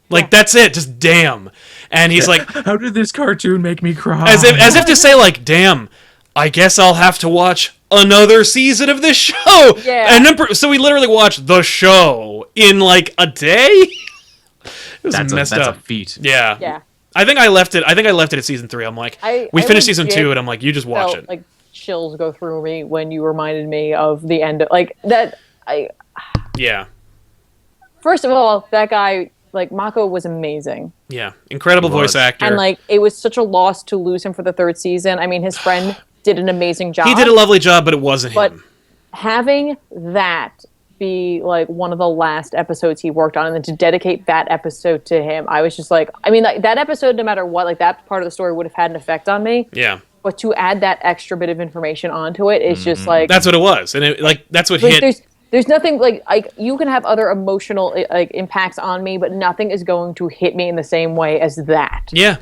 That's it, just damn. And he's like, how did this cartoon make me cry? As if to say damn, I guess I'll have to watch another season of this show. Yeah. And then so we literally watched the show in a day. It was messed up. That's a feat. Yeah. Yeah. I think I left it at season 3. I'm like, we finished season 2, and I'm like, you just watch it. Chills go through me when you reminded me of the end of that. Yeah. First of all, that guy Mako was amazing. Yeah, incredible voice actor. And it was such a loss to lose him for the 3rd season. I mean, his friend did an amazing job. He did a lovely job, but it wasn't him. But having that be one of the last episodes he worked on, and then to dedicate that episode to him, I was just that episode, no matter what, that part of the story would have had an effect on me. Yeah. But to add that extra bit of information onto it is just that's what it was, and that's what hit. There's nothing you can have other emotional impacts on me, but nothing is going to hit me in the same way as that. Yeah.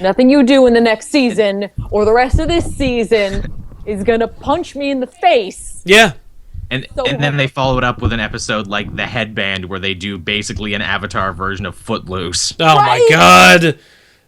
Nothing you do in the next season or the rest of this season is gonna punch me in the face. Yeah. And then they follow it up with an episode like The Headband, where they do basically an Avatar version of Footloose. Oh my god.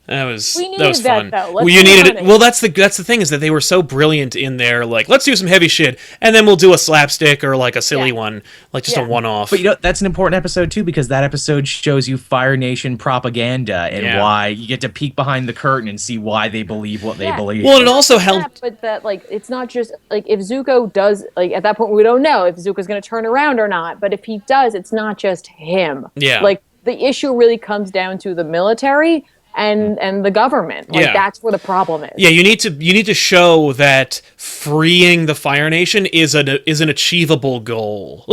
That was fun. Though. You needed it. Well, that's the thing, is that they were so brilliant in there. Let's do some heavy shit, and then we'll do a slapstick or a silly one, just a one-off. But that's an important episode too, because that episode shows you Fire Nation propaganda and why you get to peek behind the curtain and see why they believe what they believe. Well, it also helped. But that it's not just if Zuko does at that point we don't know if Zuko's going to turn around or not. But if he does, it's not just him. Yeah. The issue really comes down to the military and the government. That's where the problem is. Yeah, you need to show that freeing the Fire Nation is an achievable goal.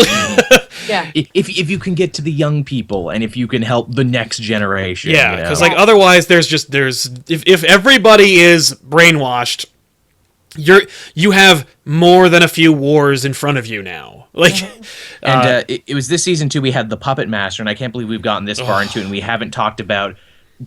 Yeah. If you can get to the young people, and if you can help the next generation. Yeah, because otherwise if everybody is brainwashed, you have more than a few wars in front of you now. It was this season too. We had the Puppet Master, and I can't believe we've gotten this far into it, and we haven't talked about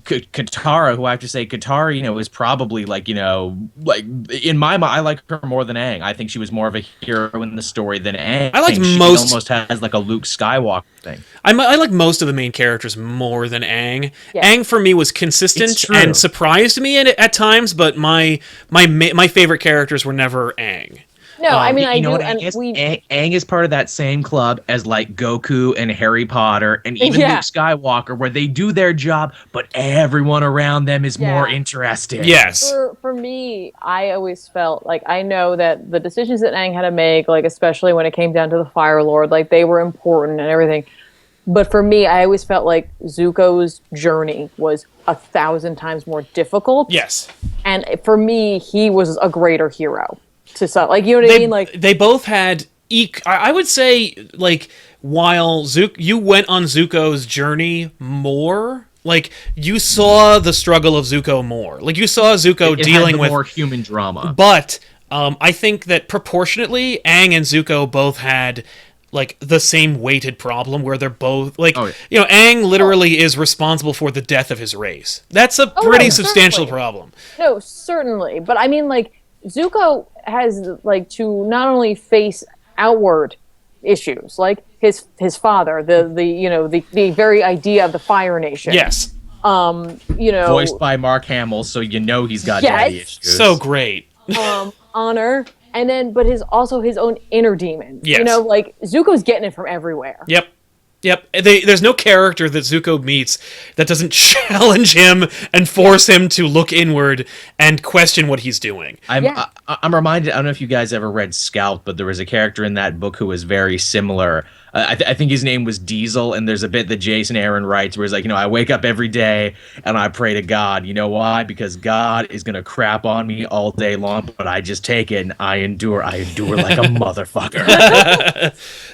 Katara, who I have to say, Katara, is probably in my mind, I like her more than Aang. I think she was more of a hero in the story than Aang. I like she most. Almost has a Luke Skywalker thing. I like most of the main characters more than Aang. Yeah. Aang for me was consistent and surprised me at times, but my favorite characters were never Aang. No, I mean, Aang is part of that same club as Goku and Harry Potter and even Luke Skywalker, where they do their job, but everyone around them is more interesting. Yes. For me, I always felt I know that the decisions that Aang had to make, especially when it came down to the Fire Lord, they were important and everything. But for me, I always felt like Zuko's journey was 1,000 times more difficult. Yes. And for me, he was a greater hero to some, like, you know what I mean? Like, they both had I would say, like, while you went on Zuko's journey more, like, you saw the struggle of Zuko more. Like, you saw Zuko dealing with more human drama. But I think that proportionately, Aang and Zuko both had, like, the same weighted problem where they're both, like, you know, Aang literally is responsible for the death of his race. That's a pretty substantial problem. No, certainly. But I mean, like, Zuko has, like, to not only face outward issues, like his father, the very idea of the Fire Nation. Yes. You know, voiced by Mark Hamill, so you know he's got daddy issues. So great. Honor, and then but also his own inner demons. Yes. You know, like Zuko's getting it from everywhere. Yep. There's no character that Zuko meets that doesn't challenge him and force him to look inward and question what he's doing. I'm reminded, I don't know if you guys ever read Scout, but there was a character in that book who was very similar. I think his name was Diesel, and there's a bit that Jason Aaron writes where he's like, I wake up every day and I pray to God. You know why? Because God is going to crap on me all day long, but I just take it and I endure like a motherfucker.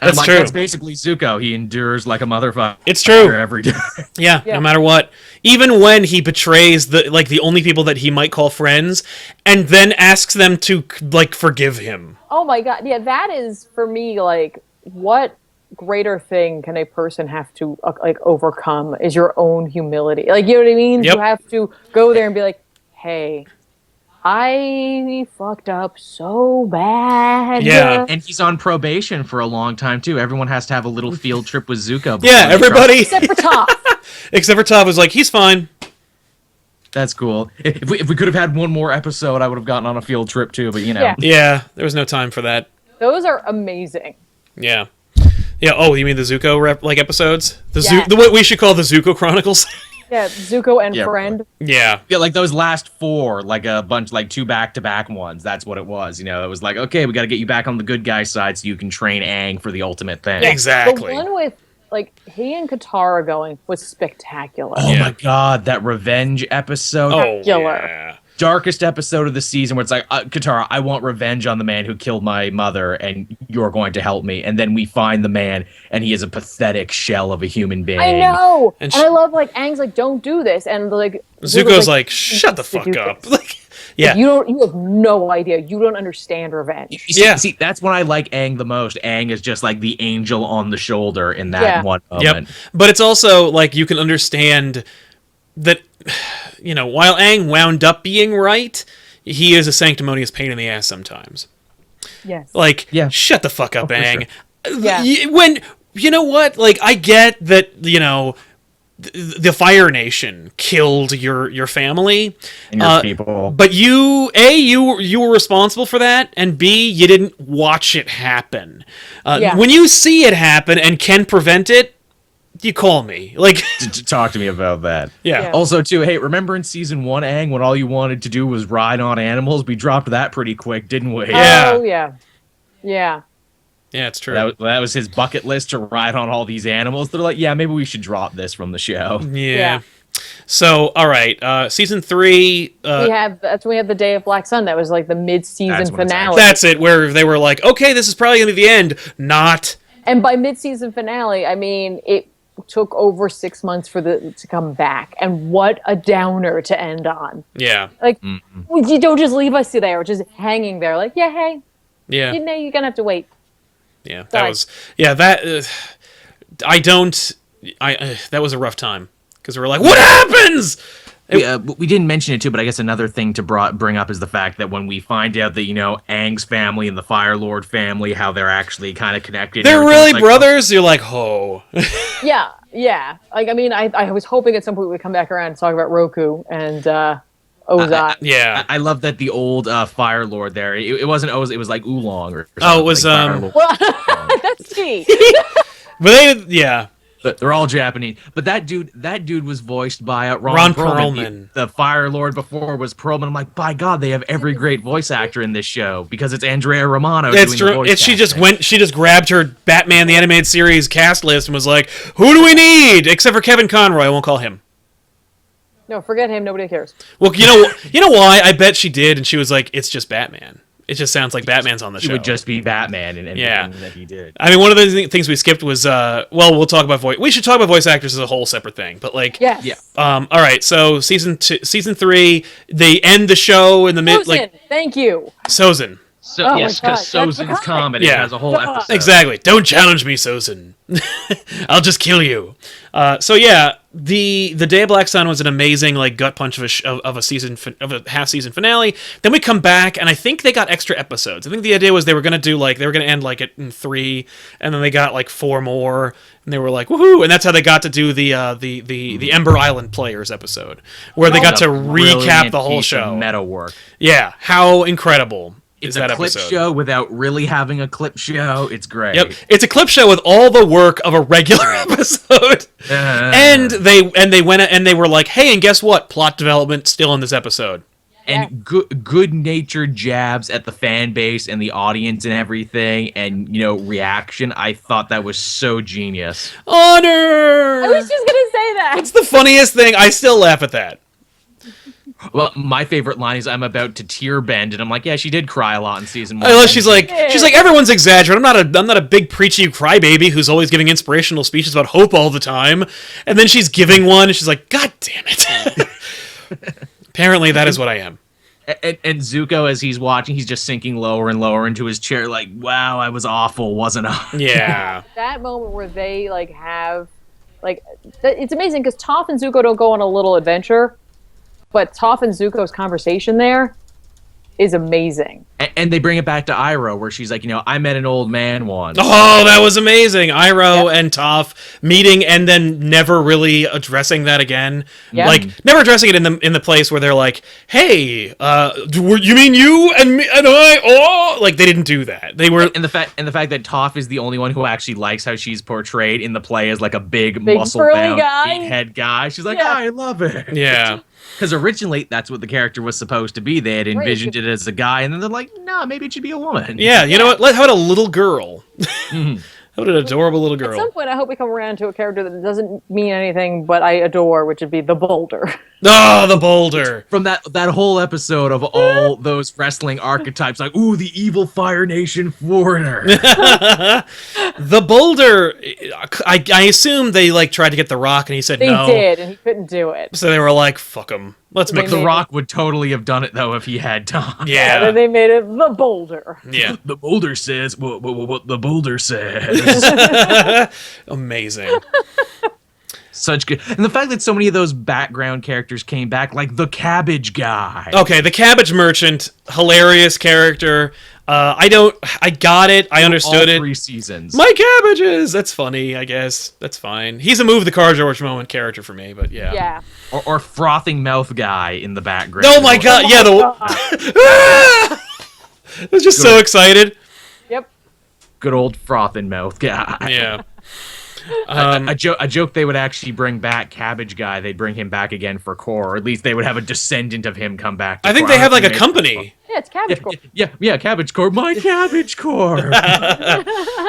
That's true. That's basically Zuko. He endures like a motherfucker. It's true. Every day. Yeah, no matter what. Even when he betrays the only people that he might call friends and then asks them to, like, forgive him. Oh my God. Yeah, that is, for me, like, what greater thing can a person have to like overcome is your own humility. Like, you know what I mean? Yep. You have to go there and be like, hey, I fucked up so bad. Yeah. And he's on probation for a long time too. Everyone has to have a little field trip with Zuko. Yeah, everybody Except for Toph. Except for Toph was like, he's fine. That's cool. If we could have had one more episode, I would have gotten on a field trip too, but Yeah, there was no time for that. Those are amazing. Yeah. Yeah, oh, you mean the Zuko episodes? What we should call the Zuko Chronicles? Yeah, Zuko and Friend. Yeah. Yeah, like those last 4, like a bunch, like 2 back-to-back ones. That's what it was. It was like, okay, we got to get you back on the good guy side so you can train Aang for the ultimate thing. Exactly. The one with, like, he and Katara going was spectacular. Oh my God, that revenge episode. Spectacular. Yeah. Darkest episode of the season where it's like, Katara, I want revenge on the man who killed my mother, and you're going to help me. And then we find the man, and he is a pathtic shell of a human being. I know, and I love, like, Aang's like, don't do this, and like Zuko's like, shut the fuck up. Like, yeah, you have no idea. You don't understand revenge. See, that's when I like Aang the most. Aang is just like the angel on the shoulder in that one moment. Yep. But it's also like you can understand that, while Aang wound up being right, he is a sanctimonious pain in the ass sometimes. Yes. Like, shut the fuck up, Aang. Sure. Yeah. When, you know what? Like, I get that, the Fire Nation killed your family. And your people. But you were responsible for that, and B, you didn't watch it happen. When you see it happen and can prevent it, you call me. Like, to talk to me about that. Yeah. Also, too, hey, remember in season 1, Aang, when all you wanted to do was ride on animals? We dropped that pretty quick, didn't we? Yeah. Oh, yeah. Yeah. Yeah, it's true. That was his bucket list, to ride on all these animals. They're like, yeah, maybe we should drop this from the show. Yeah. So, all right, season 3. We have the Day of Black Sun. That was like the mid-season finale. That's it, where they were like, okay, this is probably going to be the end. Not. And by mid-season finale, I mean, it took over 6 months for to come back, and what a downer to end on. Yeah. Like, you don't just leave us there, just hanging there, like, hey, yeah, you're gonna have to wait. Yeah, that was that was a rough time, because we were like, what happens? We didn't mention it too, but I guess another thing to bring up is the fact that when we find out that Aang's family and the Fire Lord family, how they're actually kind of connected. They're really like, brothers. You're like, oh. yeah. Like, I mean, I was hoping at some point we'd come back around and talk about Roku and Ozai. Yeah, I love that the old Fire Lord there. It wasn't Oz. It was like Oolong or something. Oh, it was Well, that's key. But They're all Japanese. But that dude was voiced by Ron Ron Perlman. Perlman. The Fire Lord before was Perlman. I'm like, by God, they have every great voice actor in this show because it's Andrea Romano That's doing the true. voice She casting. just grabbed her Batman the Animated Series cast list and was like, "Who do we need?" Except for Kevin Conroy. I won't call him. No, forget him. Nobody cares. Well, you know why? I bet she did, and she was like, "It's just Batman. It just sounds like Batman's on the show." It would just be Batman and Yeah. everything that he did. I mean, one of the things we skipped was, well, we'll talk about voice. We should talk about voice actors as a whole separate thing. But like, Yes. Yeah. all right. So season 3, they end the show in the mid, Susan, like thank you. Sozin. So Oh my yes, God, because that's Sozin's the comedy Yeah. has a whole God. episode. Exactly. Don't challenge me, Sozin. I'll just kill you. So yeah, the Day of Black Sun was an amazing like gut punch of a half season finale. Then we come back, and I think they got extra episodes. I think the idea was they were gonna end like it in 3, and then they got like 4 more, and they were like woohoo, and that's how they got to do the Ember Island Players episode, where they got to recap the whole show. Meta work. Yeah, how incredible. It's that a clip episode. show without really having a clip show. It's great. Yep, it's a clip show with all the work of a regular episode, and they went and they were like, "Hey, and guess what? Plot development still in this episode." And good-natured jabs at the fan base and the audience and everything, and reaction. I thought that was so genius. Honor. I was just gonna say that. It's the funniest thing. I still laugh at that. Well, my favorite line is I'm about to tear bend, and I'm like, yeah, she did cry a lot in season 1. Unless she's like everyone's exaggerating. I'm not a big preachy crybaby who's always giving inspirational speeches about hope all the time. And then she's giving one, and she's like, God damn it. Apparently, that is what I am. And Zuko, as he's watching, he's just sinking lower and lower into his chair, like, wow, I was awful, wasn't I? Yeah. That moment where they it's amazing because Toph and Zuko don't go on a little adventure, but Toph and Zuko's conversation there is amazing. And they bring it back to Iroh, where she's like, I met an old man once. Oh, that was amazing. Iroh and Toph meeting and then never really addressing that again. Yeah. Like, never addressing it in the place where they're like, hey, you mean you and me and I? Oh, like, they didn't do that. They were... And the fact that Toph is the only one who actually likes how she's portrayed in the play as like a big muscle-bound, big-head guy. She's like, I love it. Yeah. Because originally, that's what the character was supposed to be. They had envisioned it as a guy, and then they're like, nah, maybe it should be a woman. Yeah, you know what? How about a little girl? How about an adorable little girl? At some point, I hope we come around to a character that doesn't mean anything, but I adore, which would be the Boulder. Oh, the Boulder. From that whole episode of all those wrestling archetypes, like, ooh, the evil Fire Nation foreigner. The Boulder, I assume they like tried to get The Rock, and he said no. They did, and he couldn't do it. So they were like, fuck him. Let's make The Rock would totally have done it, though, if he had time. And Yeah. then they made it the Boulder. Yeah. The Boulder says what the Boulder says. Amazing. Such good. And the fact that so many of those background characters came back, like the Cabbage Guy. Okay, the Cabbage Merchant, hilarious character. I got it. I understood all it. 3 seasons. My cabbages! That's funny, I guess. That's fine. He's a move the car George moment character for me, but yeah. Yeah. Or Frothing Mouth Guy in the background. Oh my god, yeah, I was just so excited. Yep. Good old Frothing Mouth Guy. Yeah. A joke they would actually bring back Cabbage Guy. They'd bring him back again for Core, or at least they would have a descendant of him come back. To I think Core. they have like a company. Yeah, it's Cabbage Corp. Yeah, Cabbage Corp. My Cabbage Corp.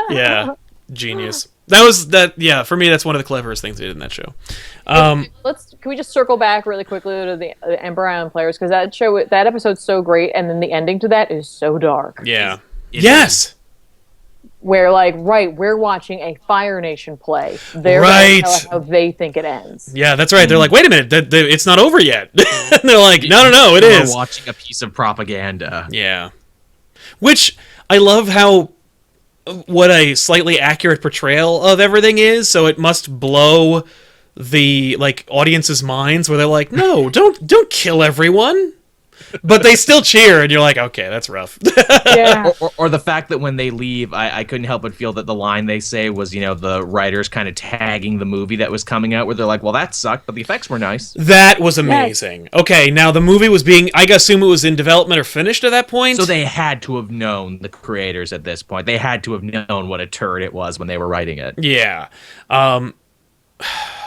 Yeah. Genius. Yeah, for me that's one of the cleverest things they did in that show. Can we just circle back really quickly to the Ember Island Players, because that episode's so great, and then the ending to that is so dark. Yeah. It Yes. Where we're watching a Fire Nation play. They're Right. gonna tell how they think it ends. Yeah, that's right. They're like, wait a minute, it's not over yet. And they're like, no, it is. We're watching a piece of propaganda. Yeah. Which I love how what a slightly accurate portrayal of everything is, so it must blow the like audience's minds where they're like, no, don't kill everyone. But they still cheer, and you're like, okay, that's rough. Yeah. Or the fact that when they leave, I couldn't help but feel that the line they say was, the writers kind of tagging the movie that was coming out, where they're like, well, that sucked, but the effects were nice. That was amazing. Okay, now the movie was I assume it was in development or finished at that point? So they had to have known, the creators at this point. They had to have known what a turd it was when they were writing it. Yeah.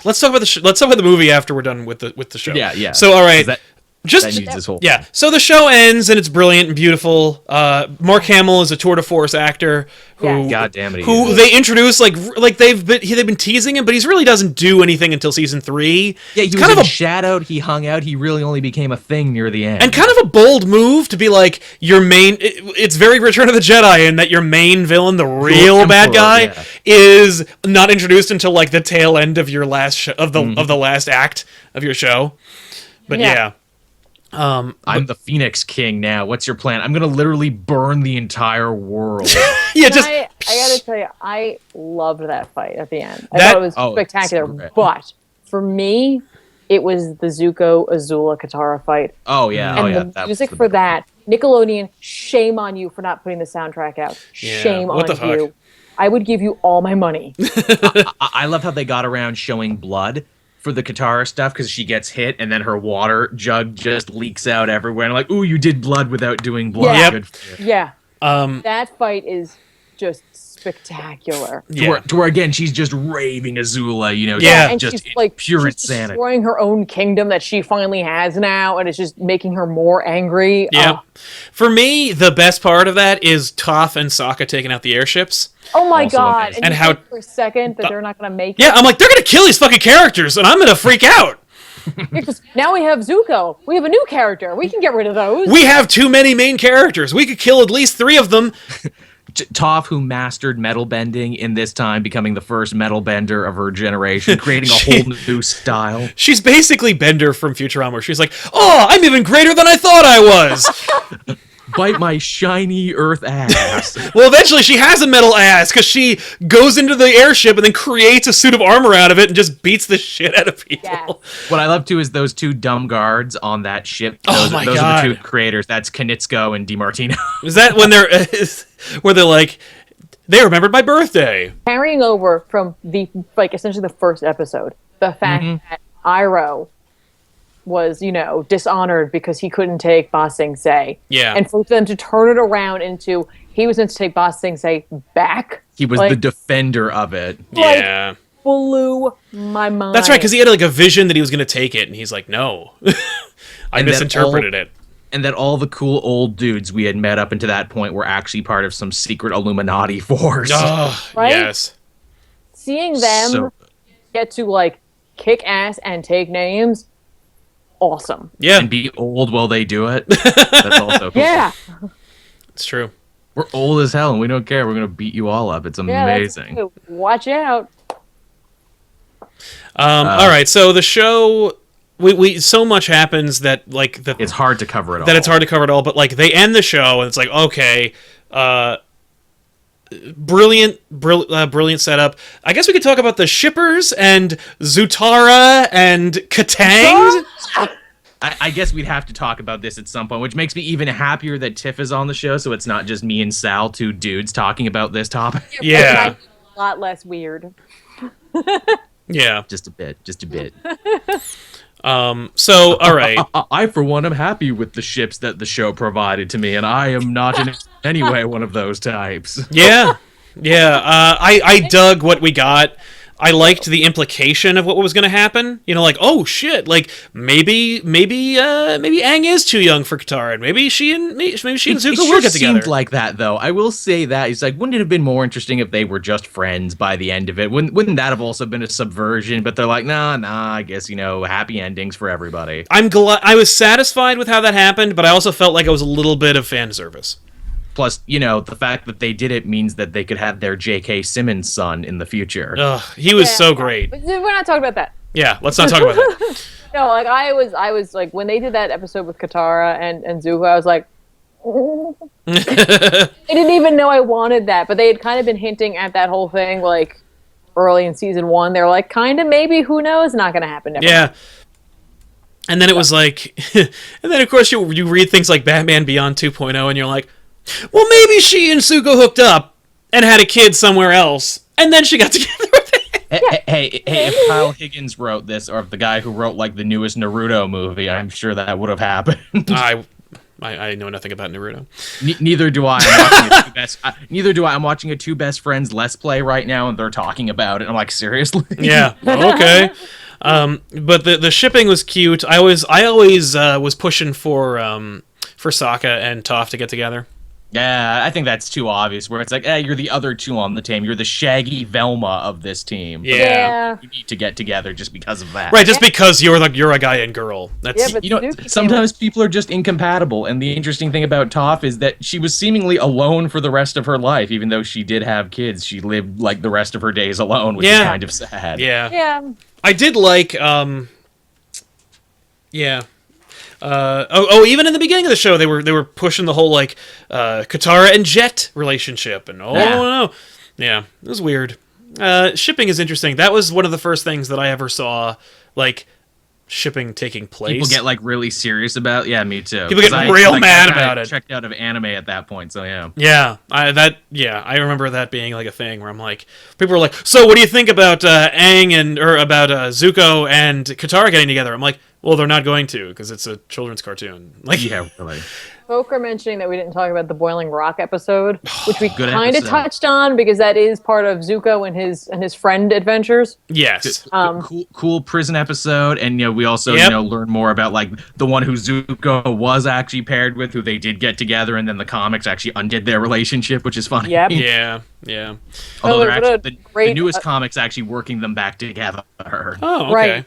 let's talk about let's talk about the movie after we're done with the show. Yeah. So all right. That needs this whole thing. So the show ends and it's brilliant and beautiful. Mark Hamill is a tour de force actor who, God damn it, who they introduce like they've been teasing him, but he really doesn't do anything until season 3. Yeah, he was shadowed. He hung out. He really only became a thing near the end. And kind of a bold move to be like your main. It's very Return of the Jedi in that your main villain, the real bad guy, is not introduced until like the tail end of your last of the last act of your show. But yeah. I'm the Phoenix King now. What's your plan? I'm gonna literally burn the entire world. I gotta tell you, I loved that fight at the end. I thought it was spectacular. But for me, it was the Zuko Azula Katara fight. Oh yeah, and the music for that. Nickelodeon, shame on you for not putting the soundtrack out. Shame on you. I would give you all my money. I love how they got around showing blood for the Katara stuff, because she gets hit and then her water jug just leaks out everywhere. And like, ooh, you did blood without doing blood. Yeah. Good. Yeah. That fight is just spectacular. To where again, she's just raving Azula, and just she's like pure she's insanity. Destroying her own kingdom that she finally has now, and it's just making her more angry. Yeah. For me, the best part of that is Toph and Sokka taking out the airships. Oh my god! And how for a second that they're not going to make it. Yeah, I'm like, they're going to kill these fucking characters, and I'm going to freak out. Because now we have Zuko. We have a new character. We can get rid of those. We have too many main characters. We could kill at least 3 of them. Toph, who mastered metal bending in this time, becoming the first metal bender of her generation, creating a whole new style. She's basically Bender from Futurama, where she's like, oh, I'm even greater than I thought I was. Bite my shiny earth ass. Well, eventually she has a metal ass, because she goes into the airship and then creates a suit of armor out of it and just beats the shit out of people. Yes. What I love, too, is those 2 dumb guards on that ship. Those are the 2 creators. That's Kanitsko and DiMartino. Is that when where they're like, they remembered my birthday? Carrying over from essentially the first episode, the fact that Iroh was, dishonored because he couldn't take Ba Sing Se. Yeah. And for them to turn it around into, he was meant to take Ba Sing Se back. He was the defender of it. Yeah. Blew my mind. That's right, because he had a vision that he was going to take it, and he's like, no. I misinterpreted it. And that all the cool old dudes we had met up until that point were actually part of some secret Illuminati force. Oh, right? Yes. Seeing them get to, kick ass and take names, awesome. Yeah. And be old while they do it. That's also cool. Yeah. It's true. We're old as hell, and we don't care. We're going to beat you all up. It's amazing. Yeah, watch out. All right, so the show... We so much happens that it's hard to cover it all. It's hard to cover it all, but they end the show and it's like, okay, brilliant setup. I guess we could talk about the shippers and Zutara and Katang. I guess we'd have to talk about this at some point, which makes me even happier that Tiff is on the show, so it's not just me and Sal, 2 dudes, talking about this topic. Yeah. A lot less weird. Yeah. Just a bit. So, all right. I, for one, am happy with the ships that the show provided to me, and I am not in any way one of those types. Yeah. I dug what we got. I liked the implication of what was going to happen. Oh shit! Maybe Aang is too young for Katara, and maybe she and Zuko will get together. Seemed like that, though. I will say that it's wouldn't it have been more interesting if they were just friends by the end of it? Wouldn't that have also been a subversion? But they're like, nah. I guess happy endings for everybody. I'm glad. I was satisfied with how that happened, but I also felt like it was a little bit of fan service. Plus, the fact that they did it means that they could have their J.K. Simmons son in the future. Ugh, he was so great. But we're not talking about that. Yeah, let's not talk about that. No, I was when they did that episode with Katara and Zuko, I was like, I didn't even know I wanted that, but they had kind of been hinting at that whole thing early in season 1. They're like, kind of, maybe, who knows? Not going to happen. Never mind. And then it was and then of course you read things like Batman Beyond 2.0, and you're like, well, maybe she and Zuko hooked up and had a kid somewhere else, and then she got together with him. Hey, if Kyle Higgins wrote this, or if the guy who wrote the newest Naruto movie, I'm sure that would have happened. I know nothing about Naruto. Neither do I. I'm watching a two best, neither do I. I'm watching a two best friends Let's Play right now, and they're talking about it. I'm like, seriously? Yeah. Okay. But the shipping was cute. I always was pushing for Sokka and Toph to get together. Yeah, I think that's too obvious. Where it's like, you're the other two on the team. You're the Shaggy Velma of this team. Yeah. You need to get together just because of that. Right, just because you're a guy and girl. That's but sometimes people are just incompatible. And the interesting thing about Toph is that she was seemingly alone for the rest of her life, even though she did have kids. She lived like the rest of her days alone, which is kind of sad. Yeah. Yeah. I did like. Even in the beginning of the show, they were pushing the whole like Katara and Jet relationship, and no, yeah, it was weird. Shipping is interesting. That was one of the first things that I ever saw, like shipping taking place. People get like really serious about. Yeah, me too. People get real mad about it. Checked out of anime at that point, so yeah. Yeah, I remember that being like a thing where I'm like, people were like, so what do you think about Aang or about Zuko and Katara getting together? I'm like, well, they're not going to because it's a children's cartoon. Like, yeah, really. Folk are mentioning that we didn't talk about the Boiling Rock episode, which we Good kind of episode. touched on because that is part of Zuko and his friend adventures. yes, Cool prison episode, and we also learn more about like the one who Zuko was actually paired with, who they did get together, and then the comics actually undid their relationship, which is funny. Yep. yeah. Although Oh, they're what a actually, the great- newest comics actually working them back together. Oh, okay. Right.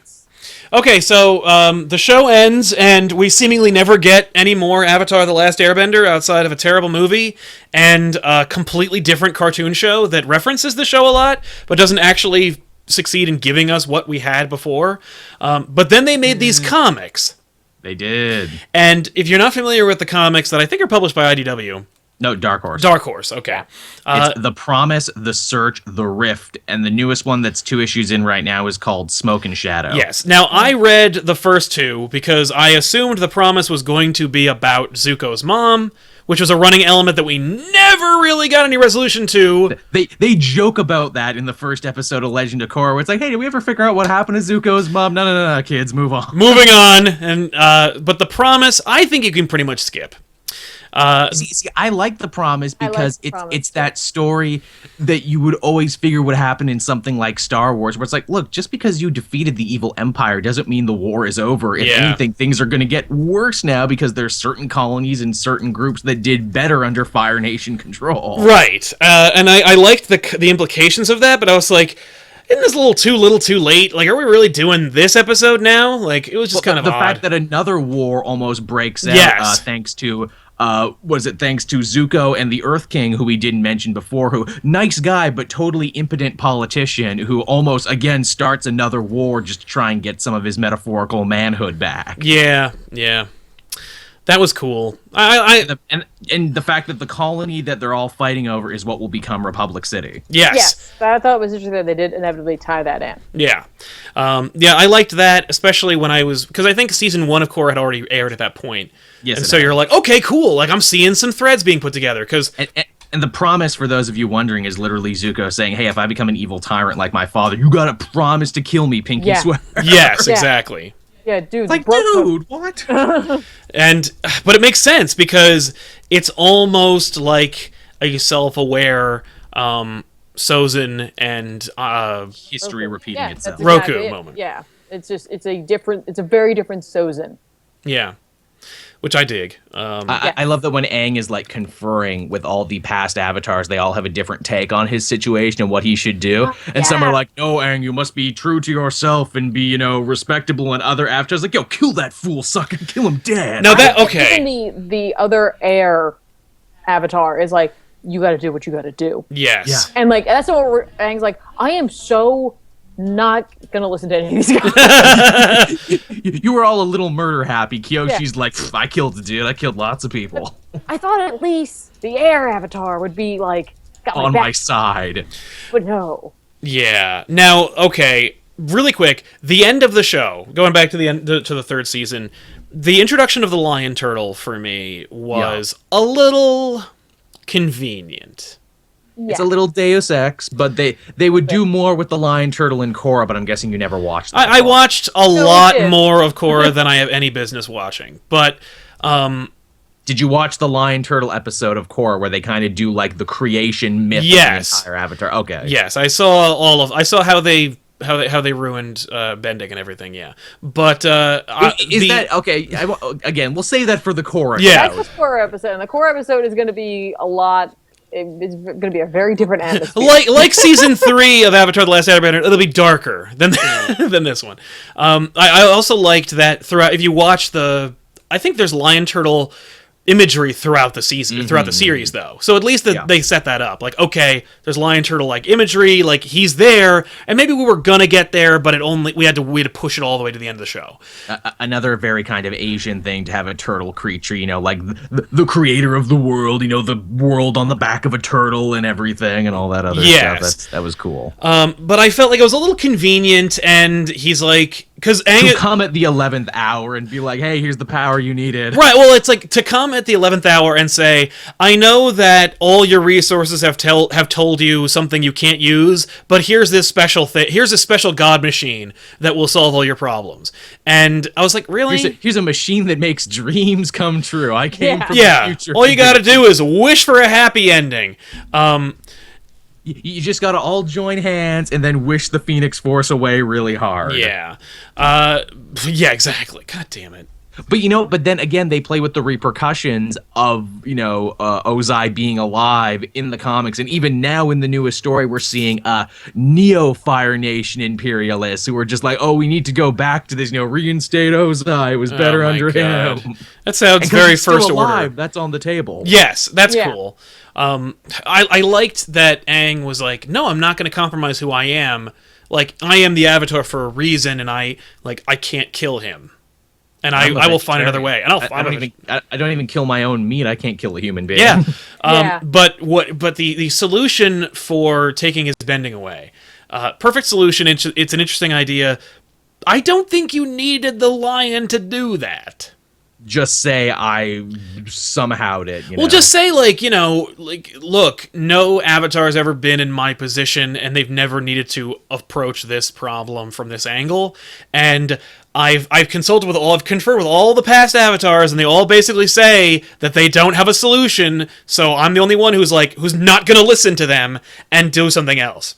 Okay, so the show ends, and we seemingly never get any more Avatar: The Last Airbender outside of a terrible movie and a completely different cartoon show that references the show a lot, but doesn't actually succeed in giving us what we had before. But then they made these comics. They did. And if you're not familiar with the comics that I think are published by IDW... No, Dark Horse. Dark Horse, okay. It's The Promise, The Search, The Rift, and the newest one that's 2 issues in right now is called Smoke and Shadow. Yes. Now, I read the first 2 because I assumed The Promise was going to be about Zuko's mom, which was a running element that we never really got any resolution to. They joke about that in the first episode of Legend of Korra, where it's like, hey, did we ever figure out what happened to Zuko's mom? No, kids, move on. Moving on, and but The Promise, I think you can pretty much skip. See, I like The Promise because The Promise, it's that story that you would always figure would happen in something like Star Wars, where it's like, look, just because you defeated the evil empire doesn't mean the war is over. If anything, things are going to get worse now because there's certain colonies and certain groups that did better under Fire Nation control. Right, and I liked the implications of that, but I was like, isn't this a little too late? Like, are we really doing this episode now? Like, it was just kind of the odd. fact that another war almost breaks out, Yes. thanks to thanks to Zuko and the Earth King, who we didn't mention before, who nice guy but totally impotent politician who almost again starts another war just to try and get some of his metaphorical manhood back. Yeah. That was cool. And the fact that the colony that they're all fighting over is what will become Republic City. Yes. I thought it was interesting that they did inevitably tie that in. Yeah. I liked that, especially when because I think season 1 of Korra had already aired at that point. Yes, and it so had. you're like, okay, cool. Like, I'm seeing some threads being put together, because... And the promise, for those of you wondering, is literally Zuko saying, hey, if I become an evil tyrant like my father, you gotta promise to kill me, pinky swear. Yes, exactly. Yeah, dude. Like, dude, what? But it makes sense, because it's almost like a self-aware Sozin and History repeating itself. that's Roku exactly it. moment. Yeah, it's a very different Sozin. Yeah. Which I dig. I love that when Aang is like conferring with all the past avatars, they all have a different take on his situation and what he should do. And some are like, no, Aang, you must be true to yourself and be, respectable. And other avatars like, yo, kill that fool, sucker, kill him dead. Now that, okay. Even the other air avatar is like, you got to do what you got to do. Yes. Yeah. And like that's what Aang's like. I am so not gonna listen to any of these guys. You were all a little murder happy. Kyoshi's like, I killed the dude. I killed lots of people. I thought at least the air avatar would be like got On my my back, side. but no. Yeah. Now, okay, really quick, the end of the show, going back to the end to the 3rd season, the introduction of the lion turtle for me was a little convenient. Yeah. It's a little Deus Ex, but they would do more with the lion turtle in Korra, but I'm guessing you never watched that. I watched a lot did. more of Korra than I have any business watching, but Did you watch the Lion Turtle episode of Korra where they kind of do like the creation myth of the entire Avatar? Okay. Yes, I saw how they ruined bending and everything. Yeah, but that okay? Again, we'll save that for the Korra. Yeah, that's the Korra episode. And the Korra episode is going to be a lot. It's going to be a very different atmosphere. like season 3 of Avatar: The Last Airbender, it'll be darker than than this one. I also liked that throughout. If you watch I think there's Lion Turtle imagery throughout the season, throughout the series, though. So at least they set that up. Like, okay, there's Lion Turtle like imagery, like he's there, and maybe we were gonna get there, but we had to push it all the way to the end of the show. Another very kind of Asian thing to have a turtle creature, like the creator of the world, the world on the back of a turtle and everything and all that other stuff. That was cool. But I felt like it was a little convenient, and he's like, because to come at the 11th hour and be like, hey, here's the power you needed. Right, well, it's like to come at the 11th hour and say, I know that all your resources have told you something you can't use, but here's this special thing. Here's a special god machine that will solve all your problems. And I was like, really? Here's a machine that makes dreams come true. I came from the future. All you gotta do is wish for a happy ending. You just gotta all join hands and then wish the Phoenix Force away really hard. Yeah. Yeah, exactly. God damn it. But then again, they play with the repercussions of, Ozai being alive in the comics. And even now in the newest story, we're seeing Neo-Fire Nation imperialists who are just like, oh, we need to go back to this, reinstate Ozai. It was better under him. That sounds very First Order. That's on the table. Yes, that's cool. I liked that Aang was like, no, I'm not going to compromise who I am. Like, I am the Avatar for a reason, and I can't kill him. And I will find another way. And I don't even kill my own meat. I can't kill a human being. Yeah. But the solution for taking his bending away, perfect solution. It's an interesting idea. I don't think you needed the lion to do that. Just say I somehow did. Well, just say look, no Avatar has ever been in my position, and they've never needed to approach this problem from this angle. And I've conferred with all the past Avatars, and they all basically say that they don't have a solution. So I'm the only one who's not going to listen to them and do something else.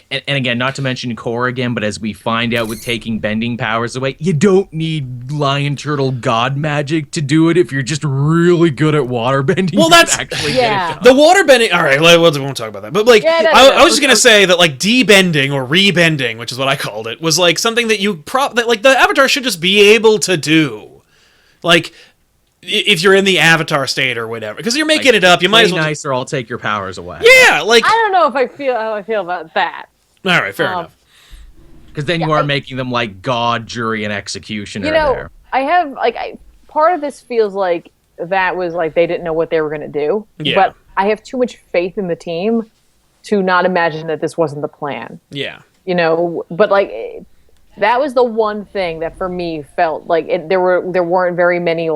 And again, not to mention Korra again, but as we find out with taking bending powers away, you don't need Lion Turtle God magic to do it if you're just really good at water bending. Well, that's actually the water bending. All right, we won't talk about that. But I was just gonna say that de-bending or re-bending, which is what I called it, was something that that the Avatar should just be able to do, if you're in the Avatar state or whatever, because you're making it up. You might as well. Nice, or I'll take your powers away. Yeah, I don't know if I feel how I feel about that. All right, fair enough. Because then you are making them like God, jury, and executioner. There. I have part of this feels like that was they didn't know what they were going to do. Yeah. But I have too much faith in the team to not imagine that this wasn't the plan. Yeah. But that was the one thing that for me felt there weren't very many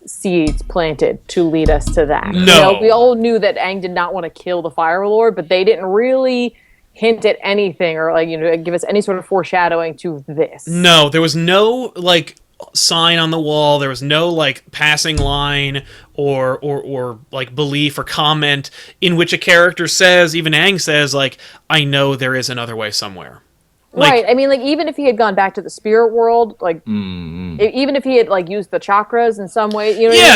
seeds planted to lead us to that. No. We all knew that Aang did not want to kill the Fire Lord, but they didn't really hint at anything or give us any sort of foreshadowing to this. No, there was no sign on the wall. There was no passing line or belief or comment in which a character says, even Aang says, I know there is another way somewhere. Right. I mean, even if he had gone back to the spirit world, even if he had used the chakras in some way,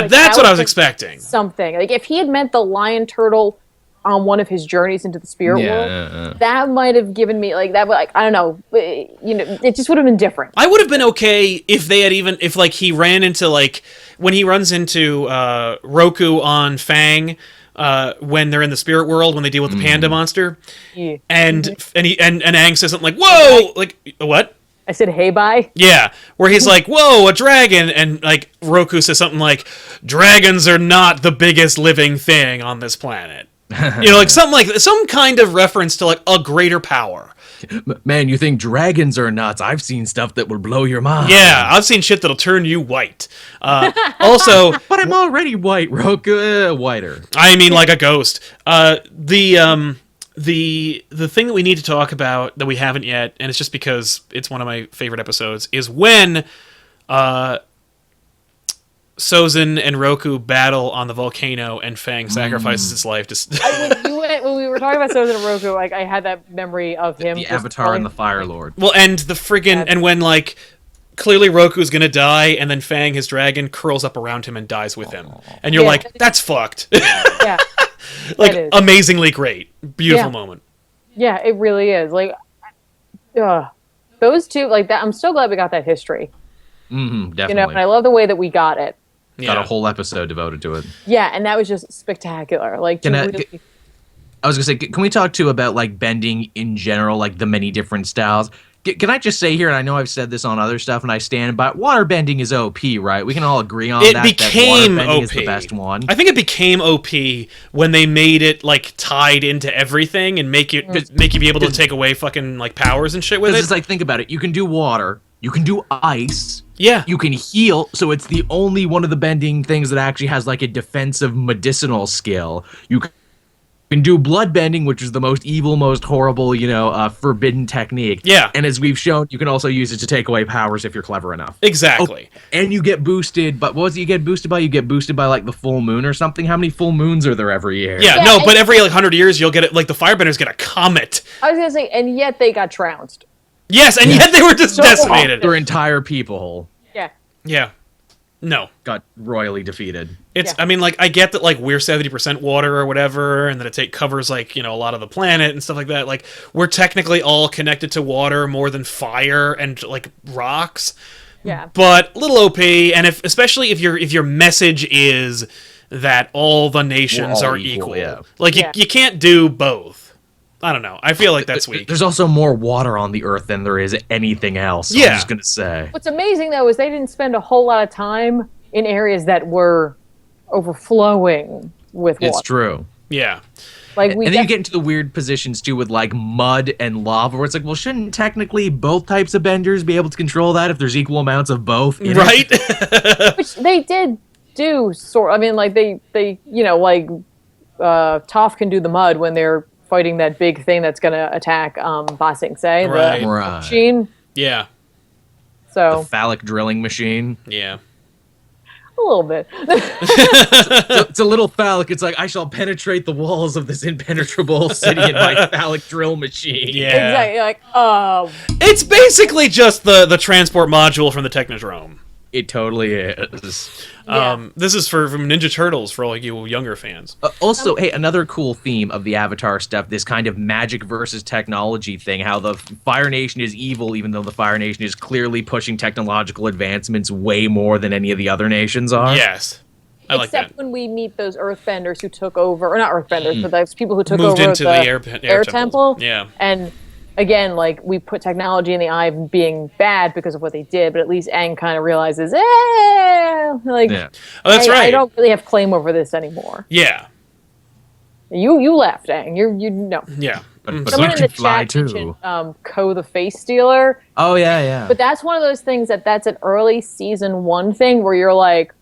that's what I was expecting. Something if he had met the lion turtle on one of his journeys into the spirit world, that might have given me that. I don't know, it just would have been different. I would have been okay if they had if he ran into when he runs into Roku on Fang. When they're in the spirit world, when they deal with the panda monster, and Aang says something "Whoa!" What? I said, "Hey, bye." Yeah, where he's "Whoa, a dragon!" and Roku says something "Dragons are not the biggest living thing on this planet." Something some kind of reference to a greater power. Man, you think dragons are nuts? I've seen stuff that will blow your mind. Yeah, I've seen shit that'll turn you white. Also, but I'm already white, Roku. Whiter. I mean, like a ghost. The thing that we need to talk about that we haven't yet, and it's just because it's one of my favorite episodes, is when Sozin and Roku battle on the volcano, and Fang sacrifices his life to. When we were talking about Sozin and Roku, like I had that memory of him. The Avatar and the Fire Lord. Well, and the friggin' and when like clearly Roku's gonna die, and then Fang, his dragon, curls up around him and dies with him, and you're like, that's fucked. Yeah, like amazingly great, beautiful moment. Yeah, it really is. Like, those two, like that. I'm so glad we got that history. Definitely. You know, and I love the way that we got it. Got a whole episode devoted to it. Yeah, and that was just spectacular. Like, I was gonna say, can we talk too about like bending in general, like the many different styles? Can I just say here, and I know I've said this on other stuff, and I stand by, water bending is OP, right? We can all agree on that. It became that water bending OP. Is the best one. I think it became OP when they made it like tied into everything and make you be able to take away fucking like powers and shit with it. It's like, think about it. You can do water. You can do ice. Yeah. You can heal, so it's the only one of the bending things that actually has like a defensive medicinal skill. You can do blood bending, which is the most evil, most horrible, forbidden technique. Yeah. And as we've shown, you can also use it to take away powers if you're clever enough. Exactly. Oh, and you get boosted, but what was it you get boosted by? You get boosted by like the full moon or something? How many full moons are there every year? Yeah, no, but every like 100 years you'll get it, like the firebenders get a comet. I was gonna say, and yet they got trounced. Yes, and yet they were just decimated. Their entire people. Yeah. Yeah. No. Got royally defeated. I mean, like, I get that, like, we're 70% water or whatever, and that it covers, like, a lot of the planet and stuff like that. Like, we're technically all connected to water more than fire and, like, rocks. Yeah. But little OP, and especially if your message is that all the nations are equal. Yeah. Like, you can't do both. I don't know. I feel like that's weak. There's also more water on the Earth than there is anything else. I'm just going to say. What's amazing, though, is they didn't spend a whole lot of time in areas that were overflowing with water. It's true. Yeah. Like and then you get into the weird positions, too, with, like, mud and lava, where it's like, well, shouldn't technically both types of benders be able to control that if there's equal amounts of both? Right? Which they did do, I mean, like, they Toph can do the mud when they're fighting that big thing that's going to attack Ba Sing Se, the machine. Yeah. So the phallic drilling machine. Yeah. A little bit. It's a little phallic. It's like, I shall penetrate the walls of this impenetrable city in my phallic drill machine. Yeah. Exactly. Like, it's basically just the transport module from the Technodrome. It totally is. This is from Ninja Turtles for all you younger fans. Also, hey, another cool theme of the Avatar stuff, this kind of magic versus technology thing, how the Fire Nation is evil, even though the Fire Nation is clearly pushing technological advancements way more than any of the other nations are. Yes. I like that. Except when we meet those Earthbenders who took over, or not Earthbenders, but those people who took Moved over into the Air Temple. Yeah. And again, like, we put technology in the eye of being bad because of what they did, but at least Aang kind of realizes, like, Oh, that's right. I don't really have claim over this anymore. Yeah. You left, Aang. You know. Yeah. But Someone you in the can fly chat too. mentioned Ko the Face Stealer. Oh, yeah. But that's one of those things that's an early season 1 thing where you're like,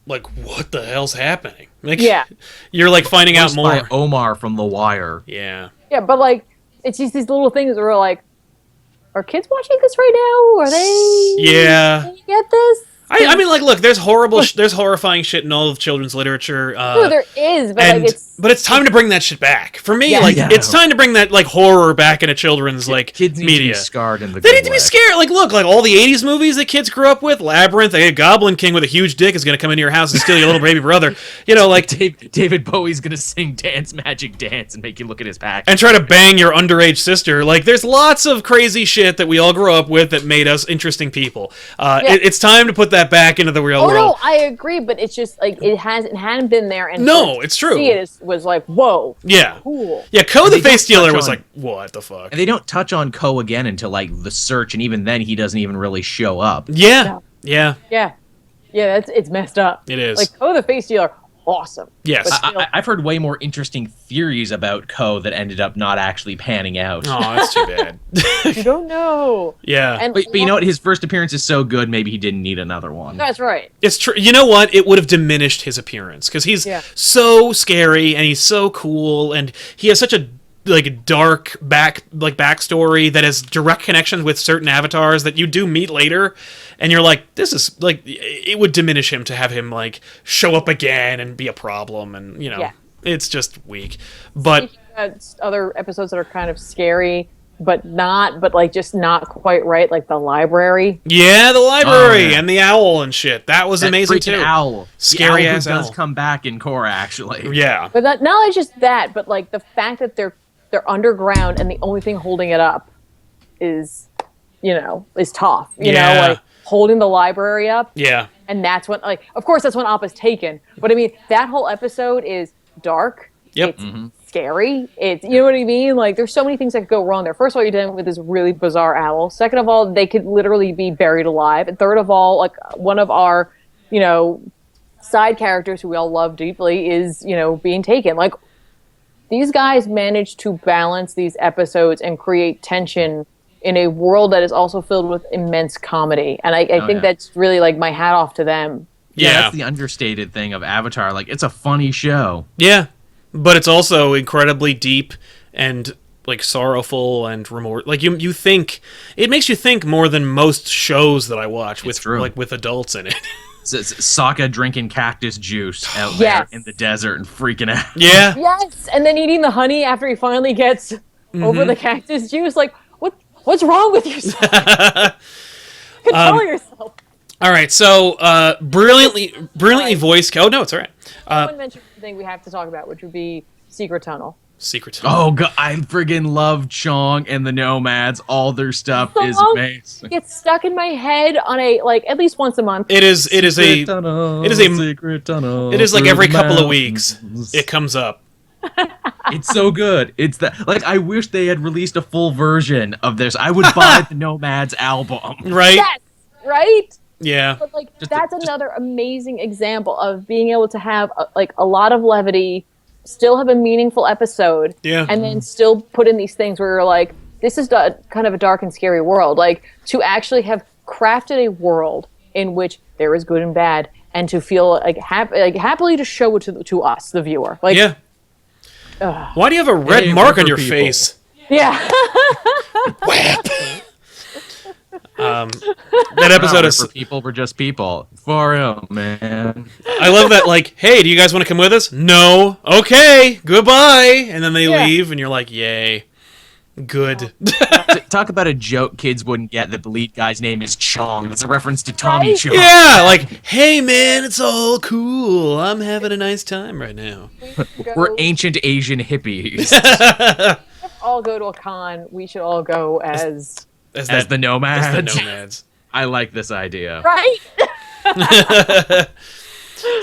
what the hell's happening? Like, yeah. You're like finding out more. By Omar from The Wire. Yeah. Yeah, but like, it's just these little things where we're like, are kids watching this right now? Are they? Yeah. Can you get this? I mean, like, look, there's there's horrifying shit in all of children's literature. No, there is, but but it's time to bring that shit back. For me, Yeah. it's time to bring that like horror back into children's Kids need media. to be scarred in the They good need to be way. scared. Like, look, like all the '80s movies that kids grew up with, Labyrinth, a Goblin King with a huge dick is going to come into your house and steal your little baby brother. Like David Bowie's gonna sing Dance Magic Dance and make you look at his pack and try to bang your underage sister. Like, there's lots of crazy shit that we all grew up with that made us interesting people. It's time to put that back into the real world. no, I agree, but it's just like it hadn't been there, and no, it's true. See it was like, whoa, yeah, cool. Yeah, Ko the Face Stealer was on- like, what the fuck? and they don't touch on Ko again until like the search, and even then he doesn't even really show up. Yeah, No. yeah, Yeah, it's messed up. it is. Like Ko the Face Stealer, awesome. Yes. But still- I've heard way more interesting theories about Ko that ended up not actually panning out. Oh, that's too bad. you don't know. Yeah. And But you know what? His first appearance is so good, maybe he didn't need another one. That's right. It's true. You know what? It would have diminished his appearance because he's so scary and he's so cool and he has such a like dark backstory that has direct connections with certain avatars that you do meet later, and you're like, this is like, it would diminish him to have him like show up again and be a problem, and it's just weak. But other episodes that are kind of scary, but like just not quite right, like the library. Yeah, the library and the owl and shit. That was amazing too. Owl, scary ass owl, does owl. come back in Korra actually. Yeah, but not only just that, but like the fact that they're underground and the only thing holding it up is tough. You know, like holding the library up. Yeah, and that's when, like, of course, that's when Appa's taken. But I mean, that whole episode is dark. Yep. It's scary. It's, you know what I mean? Like, there's so many things that could go wrong there. First of all, you're dealing with this really bizarre owl. Second of all, they could literally be buried alive. And third of all, like, one of our, side characters who we all love deeply is, being taken. Like, these guys managed to balance these episodes and create tension in a world that is also filled with immense comedy. And I think that's really, like, my hat off to them. Yeah, that's the understated thing of Avatar. Like, it's a funny show. Yeah, but it's also incredibly deep and, like, sorrowful and remorse. Like, you think... It makes you think more than most shows that I watch with adults in it. Sokka drinking cactus juice out there in the desert and freaking out. Yeah. Yes, and then eating the honey after he finally gets over the cactus juice. Like, what's wrong with yourself? Control yourself. All right, so brilliantly voiced. Oh no, it's all right. Someone mentioned something we have to talk about, which would be Secret Tunnel. Secret Tunnel. Oh god, I friggin' love Chong and the Nomads. All their stuff is amazing. It gets stuck in my head on at least once a month. It is a secret tunnel. It is like every couple of weeks it comes up. It's so good. It's that, like, I wish they had released a full version of this. I would buy the Nomads album. Right? Yes, right? Yeah. But that's another amazing example of being able to have a lot of levity, still have a meaningful episode, and then still put in these things where you're like, this is kind of a dark and scary world. Like, to actually have crafted a world in which there is good and bad, and to feel happily to show it to us, the viewer. Like, yeah. Why do you have a red mark on your face? Yeah. Whap. That episode is for people. We're just people. For real, man. I love that. Like, hey, do you guys want to come with us? No. Okay. Goodbye. And then they leave, and you're like, yay. Good. Talk about a joke kids wouldn't get that the lead guy's name is Chong. It's a reference to Tommy Chong. Yeah, like, hey man, it's all cool. I'm having a nice time right now. We're ancient Asian hippies. All go to a con. We should all go as the Nomads. As the Nomads. I like this idea. Right?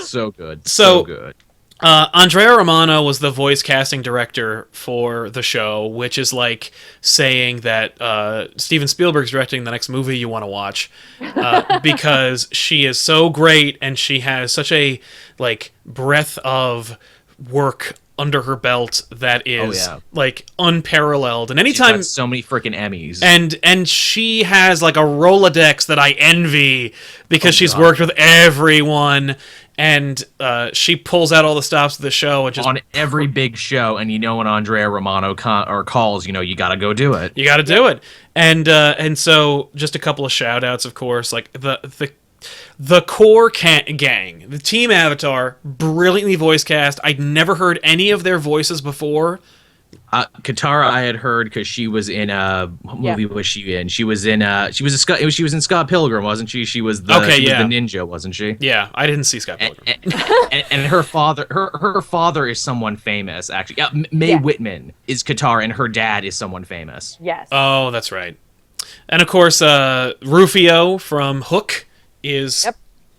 So good. So good. Andrea Romano was the voice casting director for the show, which is like saying that Steven Spielberg's directing the next movie you want to watch, because she is so great and she has such a breadth of work under her belt that is like unparalleled. And anytime, she's got so many freaking Emmys, and she has like a Rolodex that I envy because she's worked with everyone. And she pulls out all the stops of the show and just on every big show. And when Andrea Romano calls, you got to go do it. You got to do it. And so just a couple of shout outs, of course, like the core gang, the Team Avatar, brilliantly voice cast. I'd never heard any of their voices before. Katara I had heard because she was in what movie was she in? She was in she was in Scott Pilgrim, wasn't she? She was the the ninja, wasn't she? Yeah, I didn't see Scott Pilgrim. And her father is someone famous actually. Yeah, Mae Whitman is Katara and her dad is someone famous. Yes. Oh, that's right. And of course Rufio from Hook is